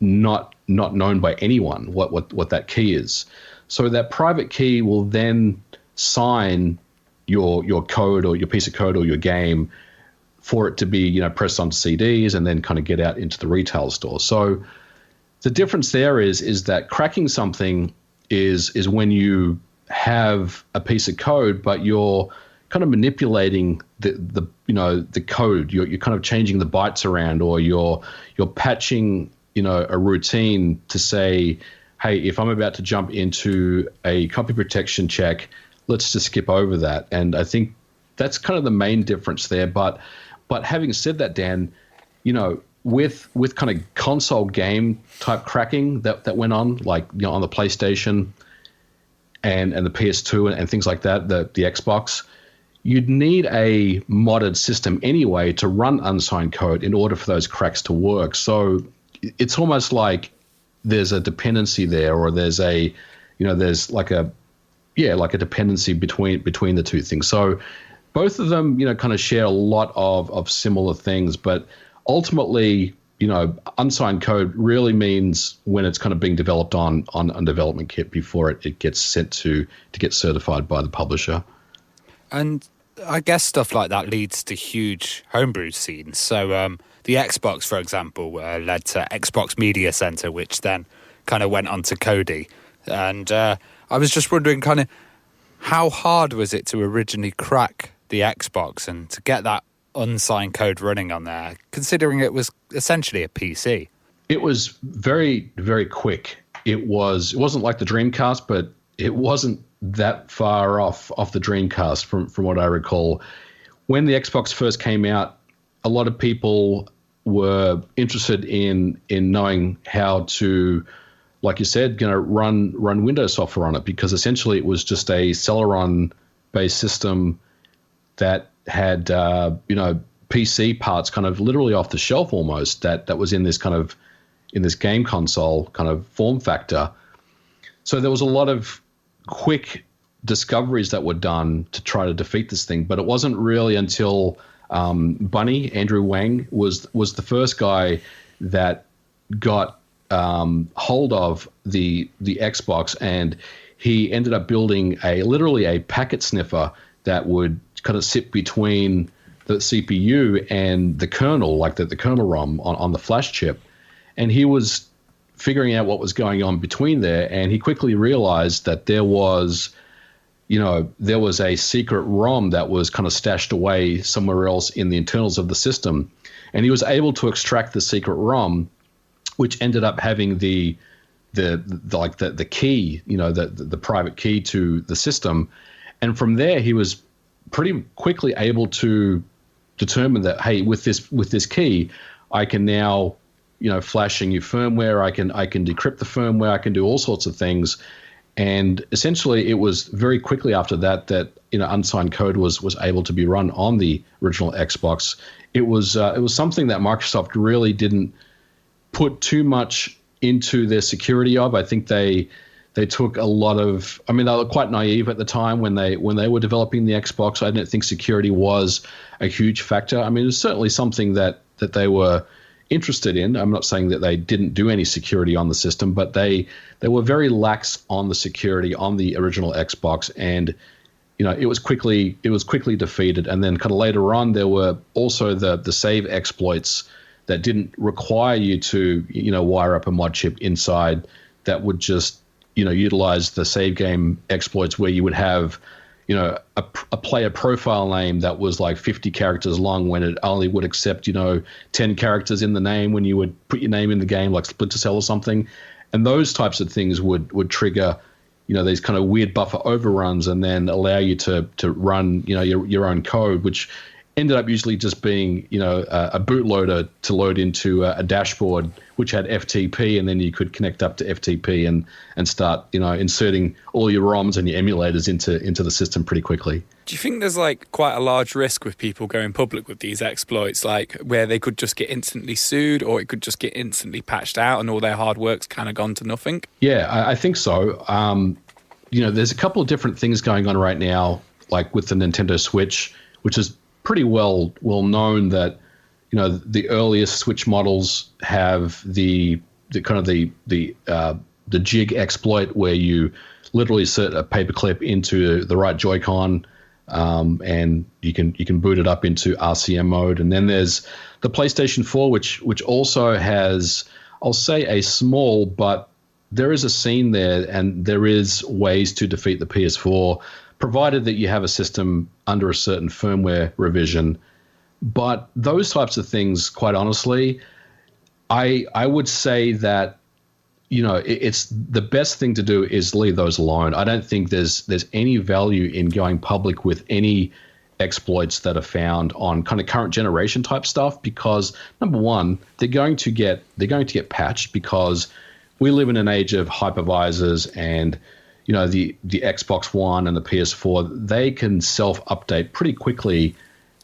not known by anyone what that key is. So that private key will then sign your code or your piece of code or your game for it to be pressed onto CDs and then kind of get out into the retail store. So the difference there is that cracking something is when you have a piece of code, but you're kind of manipulating the code. You're kind of changing the bytes around, or you're patching a routine to say, hey, if I'm about to jump into a copy protection check, let's just skip over that. And I think that's kind of the main difference there. But having said that, Dan, with kind of console game type cracking that went on, like on the PlayStation and the PS2 and things like that, the Xbox, you'd need a modded system anyway to run unsigned code in order for those cracks to work. So it's almost like there's a dependency there, or there's a dependency between the two things. So both of them, kind of share a lot of similar things, but ultimately, unsigned code really means when it's kind of being developed on development kit before it gets sent to get certified by the publisher. And I guess stuff like that leads to huge homebrew scenes. So the Xbox, for example, led to Xbox Media Center, which then kind of went on to Kodi. And I was just wondering kind of how hard was it to originally crack the Xbox and to get that unsigned code running on there, considering it was essentially a PC? It was very, very quick. It wasn't like the Dreamcast, but it wasn't that far off the Dreamcast from what I recall. When the Xbox first came out, a lot of people were interested in knowing how to, like you said, run Windows software on it, because essentially it was just a Celeron-based system that had PC parts kind of literally off the shelf almost, that was in this game console kind of form factor. So there was a lot of quick discoveries that were done to try to defeat this thing, but it wasn't really until Bunny, Andrew Wang, was the first guy that got hold of the Xbox, and he ended up building literally a packet sniffer that would kind of sit between the CPU and the kernel, like the kernel ROM on the flash chip. And he was figuring out what was going on between there, and he quickly realized that there was a secret ROM that was kind of stashed away somewhere else in the internals of the system. And he was able to extract the secret ROM, which ended up having the key, the private key to the system. And from there, he was pretty quickly able to determine that, hey, with this key, I can now, flash a new firmware. I can decrypt the firmware. I can do all sorts of things. And essentially, it was very quickly after that unsigned code was able to be run on the original Xbox. It was something that Microsoft really didn't put too much into their security of. I think they took a lot of. I mean, they were quite naive at the time when they were developing the Xbox. I didn't think security was a huge factor. I mean, it was certainly something that they were interested in. I'm not saying that they didn't do any security on the system, but they were very lax on the security on the original Xbox, and it was quickly defeated. And then kind of later on, there were also the save exploits that didn't require you to wire up a mod chip inside, that would just utilize the save game exploits, where you would have a player profile name that was like 50 characters long when it only would accept 10 characters in the name when you would put your name in the game, like Splinter Cell or something. And those types of things would trigger these kind of weird buffer overruns, and then allow you to run your own code, which ended up usually just being, a bootloader to load into a dashboard which had FTP, and then you could connect up to FTP and start, inserting all your ROMs and your emulators into the system pretty quickly. Do you think there's like quite a large risk with people going public with these exploits, like where they could just get instantly sued, or it could just get instantly patched out and all their hard work's kind of gone to nothing? Yeah, I think so. There's a couple of different things going on right now, like with the Nintendo Switch, which is pretty well known that, the earliest Switch models have the jig exploit, where you literally insert a paperclip into the right Joy-Con, and you can boot it up into RCM mode. And then there's the PlayStation 4, which also has, I'll say, a small, but there is a scene there, and there is ways to defeat the PS4, provided that you have a system under a certain firmware revision. But those types of things, quite honestly, I would say that, it's the best thing to do is leave those alone. I don't think there's any value in going public with any exploits that are found on kind of current generation type stuff, because number one, they're going to get patched, because we live in an age of hypervisors, and the Xbox One and the PS4, they can self-update pretty quickly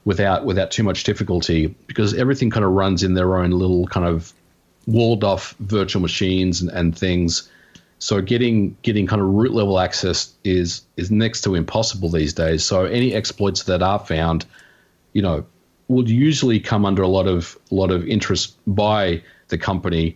without too much difficulty, because everything kind of runs in their own little kind of walled off virtual machines and things. So getting kind of root level access is next to impossible these days. So any exploits that are found, would usually come under a lot of interest by the company.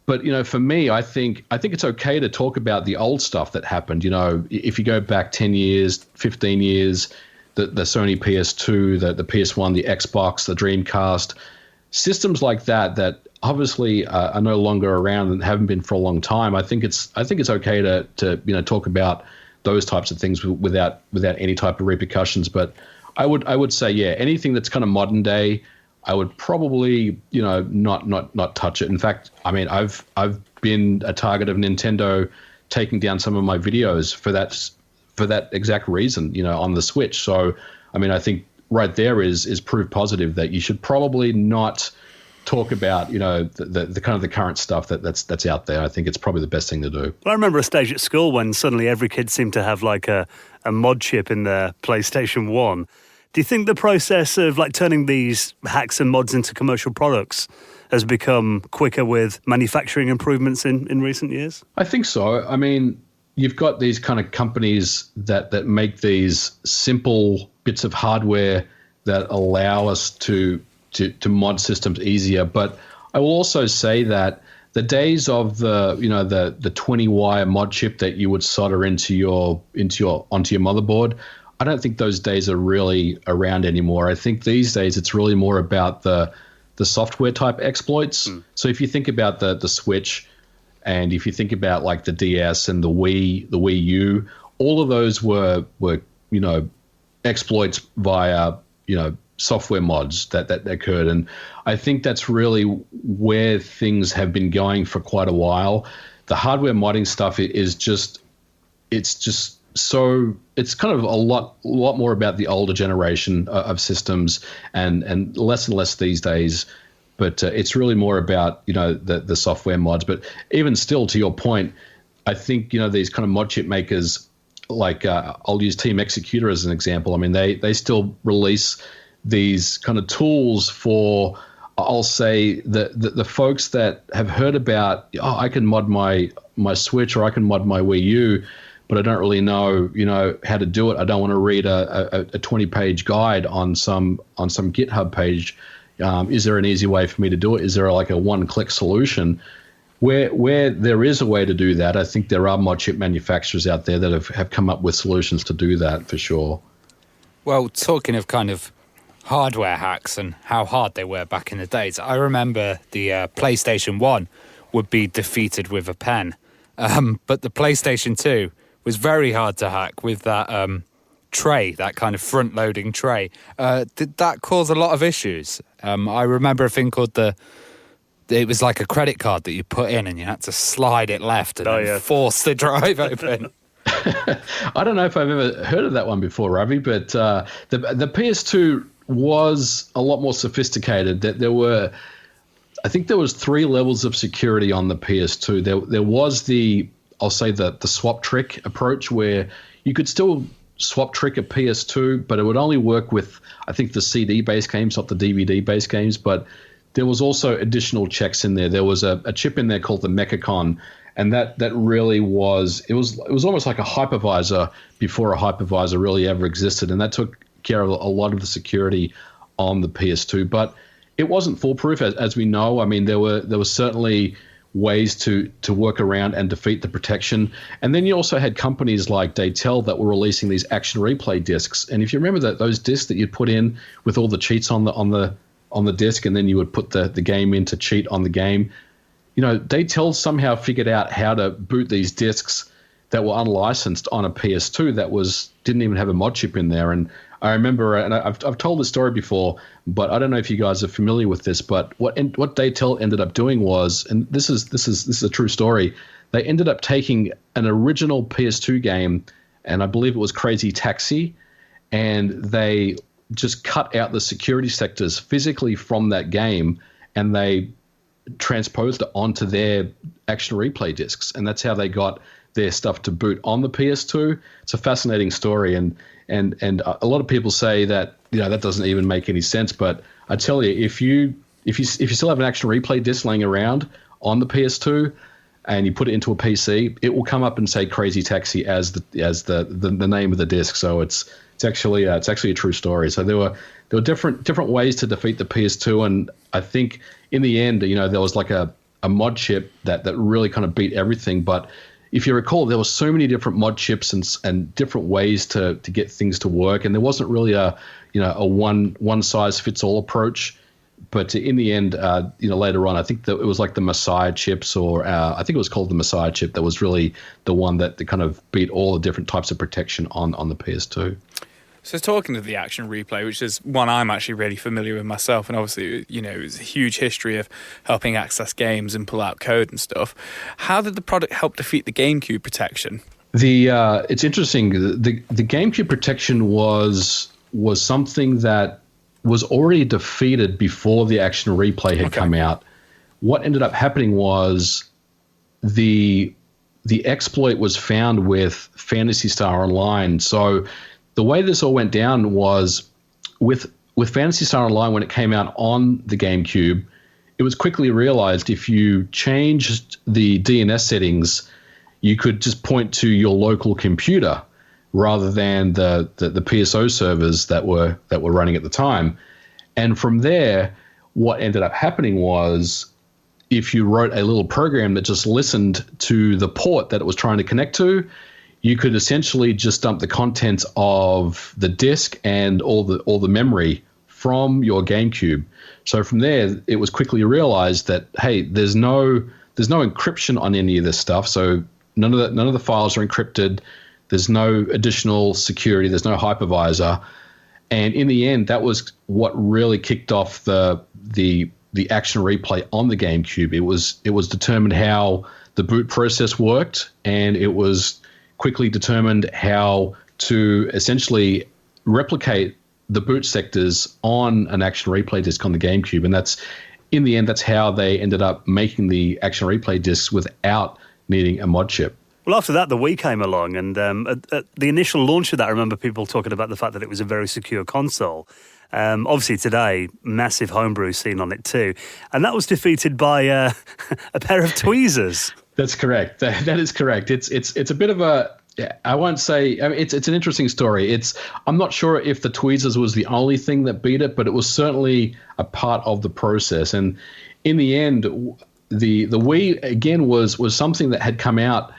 But for me, I think it's okay to talk about the old stuff that happened. If you go back 10 years, 15 years, the Sony PS2, the PS1, the Xbox, the Dreamcast, systems like that obviously are no longer around and haven't been for a long time. I think it's okay to talk about those types of things without any type of repercussions. But I would say, yeah, anything that's kind of modern day, I would probably not touch it. In fact, I mean, I've been a target of Nintendo taking down some of my videos for that exact reason, on the Switch. So I mean, I think right there is proof positive that you should probably not talk about the kind of the current stuff that's out there. I think it's probably the best thing to do. Well, I remember a stage at school when suddenly every kid seemed to have like a mod chip in their PlayStation 1. Do you think the process of like turning these hacks and mods into commercial products has become quicker with manufacturing improvements in recent years? I think so. I mean, you've got these kind of companies that make these simple bits of hardware that allow us to mod systems easier. But I will also say that the days of the 20-wire mod chip that you would solder onto your motherboard, I don't think those days are really around anymore. I think these days it's really more about the software type exploits. So if you think about the Switch, and if you think about like the DS and the Wii U, all of those were exploits via software mods that occurred. And I think that's really where things have been going for quite a while. The hardware modding stuff it's kind of a lot more about the older generation of systems and less these days. But it's really more about the software mods. But even still, to your point, I think these kind of mod chip makers, like I'll use Team Executor as an example. I mean, they still release these kind of tools for, I'll say, the folks that have heard about, I can mod my Switch or I can mod my Wii U, but I don't really know how to do it. I don't want to read a 20-page guide on some GitHub page. Is there an easy way for me to do it? Is there like a one-click solution? Where there is a way to do that, I think there are mod chip manufacturers out there that have come up with solutions to do that for sure. Well, talking of kind of hardware hacks and how hard they were back in the days, I remember the PlayStation 1 would be defeated with a pen. But the PlayStation 2 was very hard to hack with that tray, that kind of front-loading tray. Did that cause a lot of issues? I remember a thing called it was like a credit card that you put in and you had to slide it left and then force the drive open. I don't know if I've ever heard of that one before, Ravi, but the PS2 was a lot more sophisticated. That I think there was 3 levels of security on the PS2. There was the swap trick approach, where you could still swap trick a PS2, but it would only work with, I think, the CD-based games, not the DVD-based games. But there was also additional checks in there. There was a chip in there called the Mechacon, and that really was almost like a hypervisor before a hypervisor really ever existed, and that took care of a lot of the security on the PS2. But it wasn't foolproof, as we know. I mean, there were certainly ways to work around and defeat the protection. And then you also had companies like Daytel that were releasing these action replay discs. And if you remember those discs that you'd put in with all the cheats on the disc, and then you would put the game in to cheat on the game, Daytel somehow figured out how to boot these discs that were unlicensed on a PS2 that didn't even have a mod chip in there. And I remember, and I've told this story before, but I don't know if you guys are familiar with this. But what Daytel ended up doing was, and this is a true story, they ended up taking an original PS2 game, and I believe it was Crazy Taxi, and they just cut out the security sectors physically from that game, and they transposed it onto their action replay discs, and that's how they got their stuff to boot on the PS2. It's a fascinating story, and a lot of people say that that doesn't even make any sense. But I tell you, if you still have an action replay disc laying around on the PS2 and you put it into a PC, it will come up and say Crazy Taxi as the name of the disc. So it's actually a true story. So there were different ways to defeat the PS2, and I think in the end, there was like a mod chip that really kind of beat everything. But if you recall, there were so many different mod chips and different ways to get things to work, and there wasn't really a one size fits all approach. But in the end, later on, I think that it was like the Messiah chips, or I think it was called the Messiah chip, that was really the one that kind of beat all the different types of protection on the PS2. So talking to the action replay, which is one I'm actually really familiar with myself, and obviously, it's a huge history of helping access games and pull out code and stuff. How did the product help defeat the GameCube protection? It's interesting. The GameCube protection was something that was already defeated before the action replay had come out. What ended up happening was the exploit was found with Phantasy Star Online. So the way this all went down was with Phantasy Star Online, when it came out on the GameCube, it was quickly realized if you changed the DNS settings, you could just point to your local computer rather than the PSO servers that were running at the time. And from there, what ended up happening was, if you wrote a little program that just listened to the port that it was trying to connect to, you could essentially just dump the contents of the disk and all the memory from your GameCube. So from there, it was quickly realized that, hey, there's no encryption on any of this stuff. So none of the files are encrypted. There's no additional security. There's no hypervisor. And in the end, that was what really kicked off the action replay on the GameCube. It was determined how the boot process worked, and it was quickly determined how to essentially replicate the boot sectors on an action replay disc on the GameCube. And in the end, that's how they ended up making the action replay discs without needing a mod chip. Well, after that, the Wii came along, and at the initial launch of that, I remember people talking about the fact that it was a very secure console. Obviously today, massive homebrew scene on it too. And that was defeated by a pair of tweezers. That's correct. That is correct. It's a bit of a, I won't say, I mean, it's an interesting story. I'm not sure if the tweezers was the only thing that beat it, but it was certainly a part of the process. And in the end, the Wii again was something that had come out,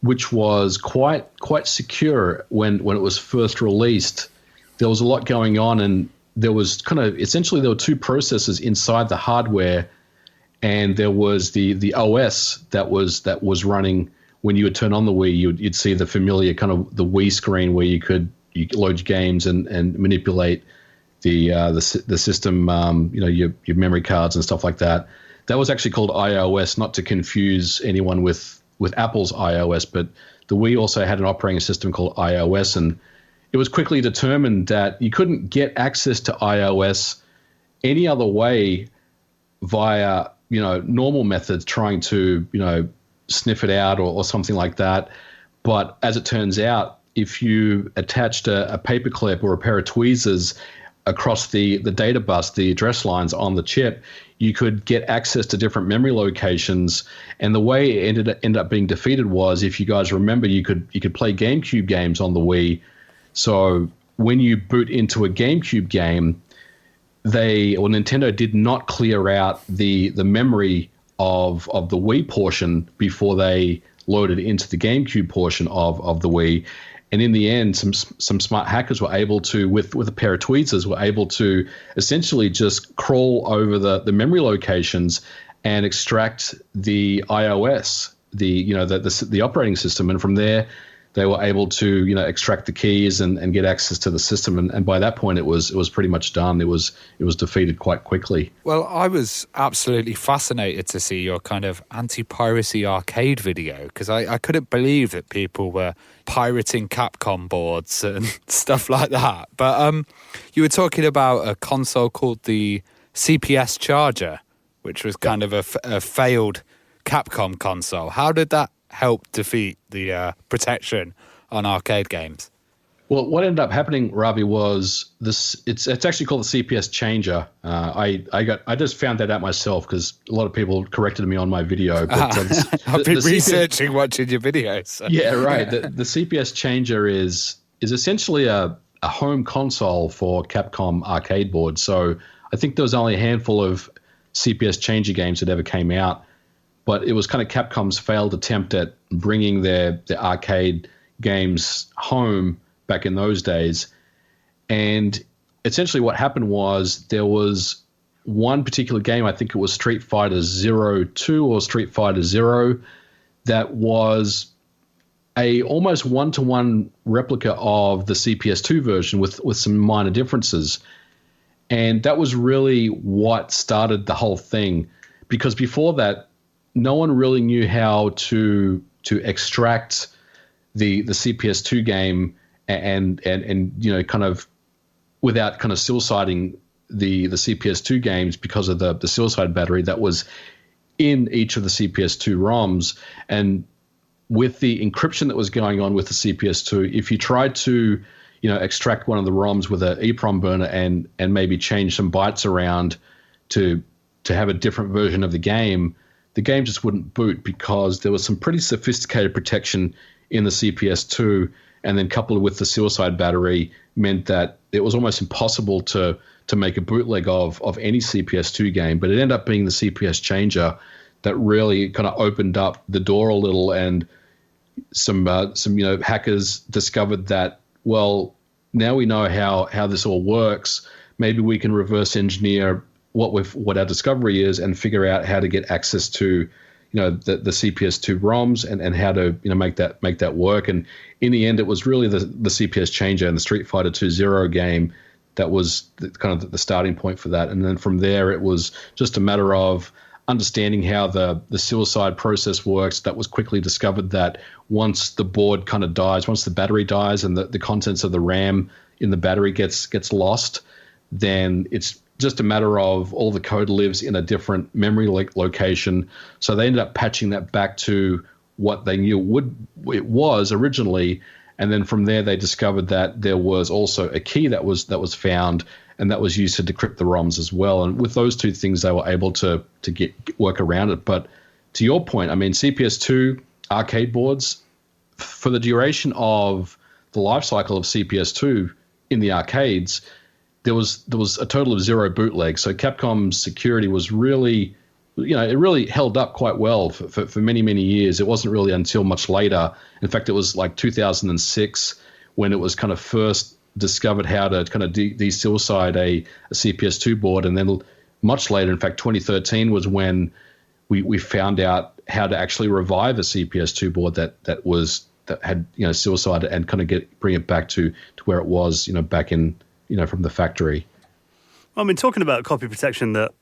which was quite secure when it was first released. There was a lot going on, and there was essentially there were two processors inside the hardware, and there was the OS that was running. When you would turn on the Wii, you'd see the familiar kind of the Wii screen where you could load your games and manipulate the system, your memory cards and stuff like that. That was actually called iOS, not to confuse anyone with Apple's iOS, but the Wii also had an operating system called iOS, and it was quickly determined that you couldn't get access to iOS any other way via, normal methods trying to, sniff it out or something like that. But as it turns out, if you attached a paperclip or a pair of tweezers across the data bus, the address lines on the chip, you could get access to different memory locations. And the way it ended up being defeated was, if you guys remember, you could play GameCube games on the Wii. So when you boot into a GameCube game, Nintendo did not clear out the memory of the Wii portion before they loaded into the GameCube portion of the Wii. And in the end, some smart hackers were able to, with a pair of tweezers, were able to essentially just crawl over the memory locations and extract the iOS, the operating system, and from there they were able to extract the keys and get access to the system. And by that point, it was pretty much done. It was defeated quite quickly. Well, I was absolutely fascinated to see your kind of anti-piracy arcade video, because I couldn't believe that people were pirating Capcom boards and stuff like that. But you were talking about a console called the CPS Charger, which was kind of a failed Capcom console. How did that help defeat the protection on arcade games? Well, what ended up happening, Ravi, was this. It's actually called the CPS Changer. I just found that out myself because a lot of people corrected me on my video. But, I've been researching, watching your videos. So. Yeah, right. The CPS Changer is essentially a home console for Capcom arcade boards. So I think there was only a handful of CPS Changer games that ever came out, but it was kind of Capcom's failed attempt at bringing their arcade games home back in those days. And essentially what happened was there was one particular game, I think it was Street Fighter 02 or Street Fighter 0, that was a almost one-to-one replica of the CPS2 version with some minor differences. And that was really what started the whole thing, because before that, no one really knew how to extract the CPS2 game and kind of without kind of silciding the CPS2 games because of the silcide battery that was in each of the CPS2 ROMs. And with the encryption that was going on with the CPS2, if you tried to extract one of the ROMs with an EEPROM burner and maybe change some bytes around to have a different version of the game just wouldn't boot, because there was some pretty sophisticated protection in the CPS2, and then coupled with the silcide battery meant that it was almost impossible to make a bootleg of any CPS2 game. But it ended up being the CPS Changer that really kind of opened up the door a little, and some hackers discovered that, well, now we know how this all works. Maybe we can reverse engineer what our discovery is and figure out how to get access to the CPS2 ROMs and how to make that work. And in the end, it was really the CPS Changer and the Street Fighter 2 Zero game that was kind of the starting point for that. And then from there, it was just a matter of understanding how the silcide process works. That was quickly discovered that once the board kind of dies, once the battery dies and the contents of the RAM in the battery gets lost, then it's just a matter of all the code lives in a different memory location. So they ended up patching that back to what they knew it was originally. And then from there, they discovered that there was also a key that was found, and that was used to decrypt the ROMs as well. And with those two things, they were able to work around it. But to your point, I mean, CPS2 arcade boards, for the duration of the life cycle of CPS2 in the arcades, there was a total of 0 bootlegs. So Capcom's security was really, it really held up quite well for many, many years. It wasn't really until much later. In fact, it was like 2006 when it was kind of first discovered how to kind of desilcide a CPS2 board. And then much later, in fact, 2013 was when we found out how to actually revive a CPS2 board that had silcide and kind of bring it back to where it was, back in, from the factory. Well, I mean, talking about copy protection that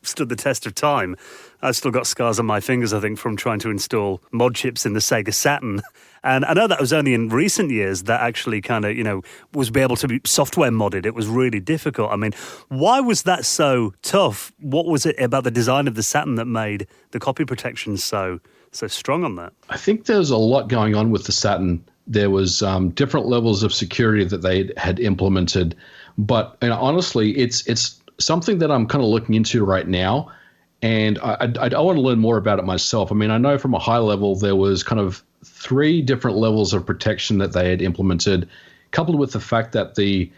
stood the test of time. I've still got scars on my fingers, I think, from trying to install mod chips in the Sega Saturn. And I know that was only in recent years that actually kind of, was be able to be software modded. It was really difficult. I mean, why was that so tough? What was it about the design of the Saturn that made the copy protection so strong on that? I think there's a lot going on with the Saturn. There was different levels of security that they had implemented. But honestly, it's something that I'm kind of looking into right now. And I want to learn more about it myself. I mean, I know from a high level, there was kind of 3 different levels of protection that they had implemented, coupled with the fact that the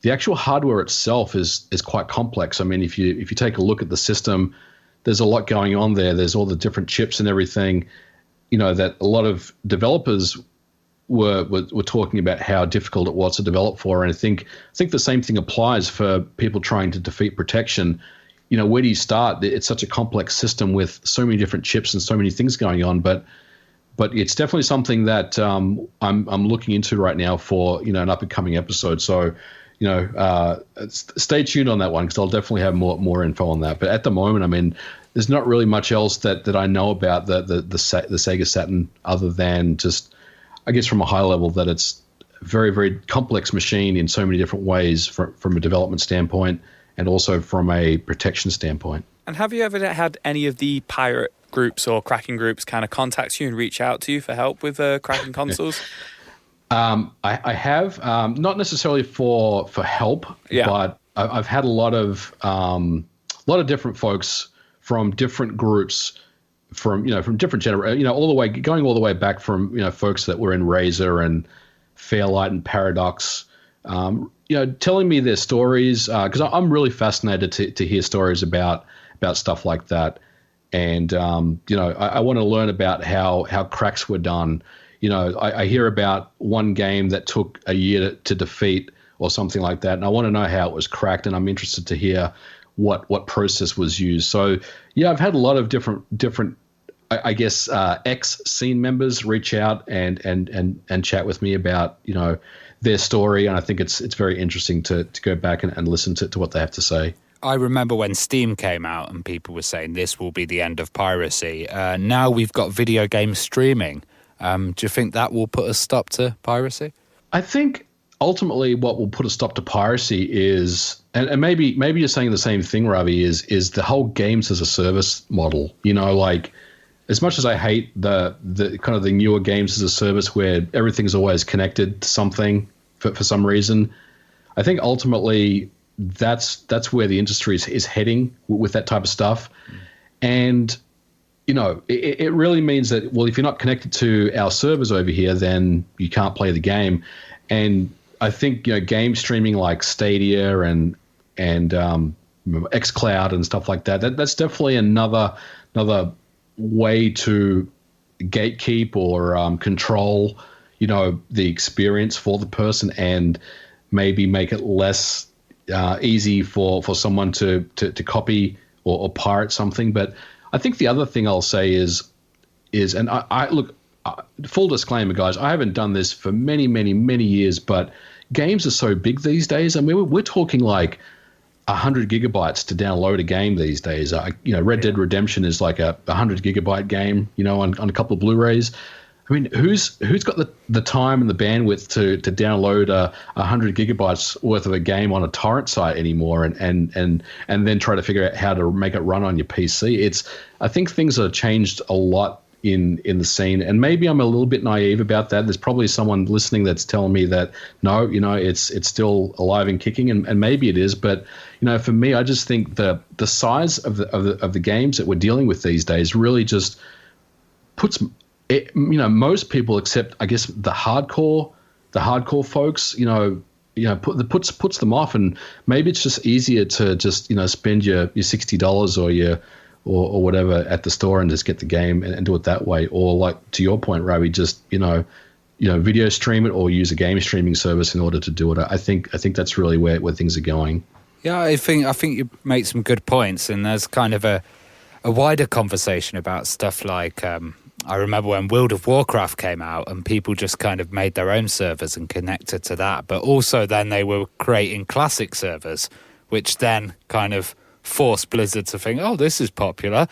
actual hardware itself is quite complex. I mean, if you take a look at the system, there's a lot going on there. There's all the different chips and everything, that a lot of developers were talking about how difficult it was to develop for. And I think the same thing applies for people trying to defeat protection. Where do you start? It's such a complex system with so many different chips and so many things going on. But it's definitely something that I'm looking into right now for an up and coming episode. So stay tuned on that one, because I'll definitely have more info on that. But at the moment, I mean, there's not really much else that I know about the Sega Saturn, other than just, I guess, from a high level, that it's a very, very complex machine in so many different ways from a development standpoint, and also from a protection standpoint. And have you ever had any of the pirate groups or cracking groups kind of contact you and reach out to you for help with cracking consoles? I have, not necessarily for help, but I've had a lot of different folks from different groups, from different generations, going all the way back from folks that were in Razer and Fairlight and Paradox. Telling me their stories, because I'm really fascinated to hear stories about stuff like that. And, I want to learn about how cracks were done. I hear about one game that took a year to defeat or something like that, and I want to know how it was cracked, and I'm interested to hear what process was used. So, yeah, I've had a lot of different I guess, ex-scene members reach out and chat with me about, their story. And I think it's very interesting to go back and listen to what they have to say. I remember when Steam came out and people were saying this will be the end of piracy. Now we've got video game streaming. Do you think that will put a stop to piracy? I think ultimately what will put a stop to piracy is, and maybe you're saying the same thing, Ravi, is the whole games as a service model. As much as I hate the kind of the newer games as a service where everything's always connected to something for some reason, I think ultimately that's where the industry is heading with that type of stuff. And, it really means that, well, if you're not connected to our servers over here, then you can't play the game. And I think, game streaming like Stadia and xCloud and stuff like that's definitely another way to gatekeep or control, the experience for the person, and maybe make it less easy for someone to copy or pirate something. But I think the other thing I'll say is, and I look, full disclaimer, guys, I haven't done this for many, many, many years, but games are so big these days. I mean, we're talking like 100 gigabytes to download a game these days. Red Dead Redemption is like a 100 gigabyte game, on a couple of Blu-rays. I mean, who's got the time and the bandwidth to download 100 gigabytes worth of a game on a torrent site anymore, and then try to figure out how to make it run on your PC? I think things have changed a lot in the scene, and maybe I'm a little bit naive about that. There's probably someone listening that's telling me that no, it's still alive and kicking, and maybe it is. But for me, I just think the size of the games that we're dealing with these days really just puts it, most people, except I guess the hardcore folks, puts them off. And maybe it's just easier to just spend your $60 or whatever at the store and just get the game and do it that way. Or, like to your point, Ravi, just video stream it or use a game streaming service in order to do it. I think that's really where things are going. Yeah, I think you make some good points, and there's kind of a wider conversation about stuff like I remember when World of Warcraft came out and people just kind of made their own servers and connected to that, but also then they were creating classic servers, which then kind of force Blizzard to think, oh, this is popular.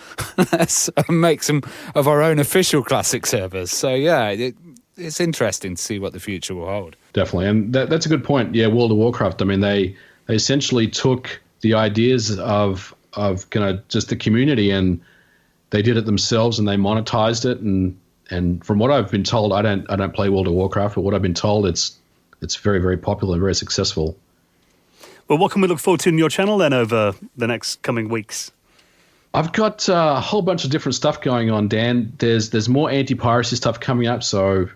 Let's make some of our own official classic servers. So, yeah, it's interesting to see what the future will hold. Definitely. And that's a good point. Yeah, World of Warcraft, I mean, they essentially took the ideas of kind of just the community, and they did it themselves, and they monetized it. And from what I've been told, I don't play World of Warcraft, but what I've been told, it's very, very popular and very successful. Well, what can we look forward to in your channel then over the next coming weeks? I've got a whole bunch of different stuff going on, Dan. There's more anti-piracy stuff coming up, so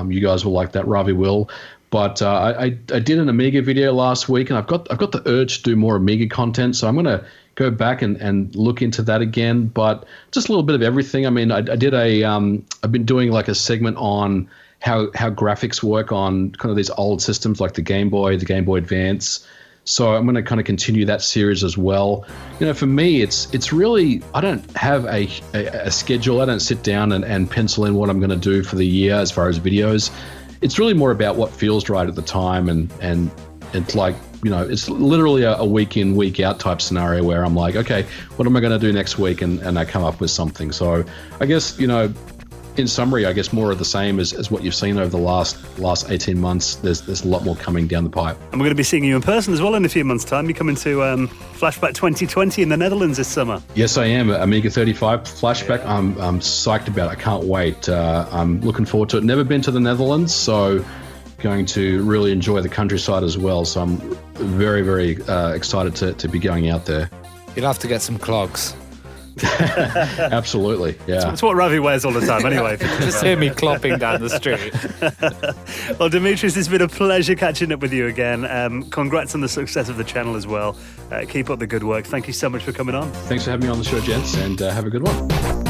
you guys will like that. Ravi will. But I did an Amiga video last week, and I've got the urge to do more Amiga content, so I'm going to go back and look into that again. But just a little bit of everything. I mean, I've been doing like a segment on how graphics work on kind of these old systems like the Game Boy Advance. So I'm going to kind of continue that series as well. You know, for me, it's really, I don't have a schedule. I don't sit down and pencil in what I'm going to do for the year as far as videos. It's really more about what feels right at the time, and it's like, you know, it's literally a week in, week out type scenario where I'm like, okay, what am I going to do next week? And I come up with something. So I guess, you know, in summary, I guess more of the same as what you've seen over the last 18 months. There's a lot more coming down the pipe. And we're going to be seeing you in person as well in a few months' time. You're coming to Flashback 2020 in the Netherlands this summer. Yes, I am. Amiga 35 Flashback. I'm psyched about it. I can't wait. I'm looking forward to it. Never been to the Netherlands, so going to really enjoy the countryside as well. So I'm very, very excited to be going out there. You'll have to get some clogs. Absolutely, yeah. It's what Ravi wears all the time anyway. Just hear me clopping down the street. Well, Dimitris, it's been a pleasure catching up with you again. Congrats on the success of the channel as well. Keep up the good work. Thank you so much for coming on. Thanks for having me on the show, gents, and have a good one.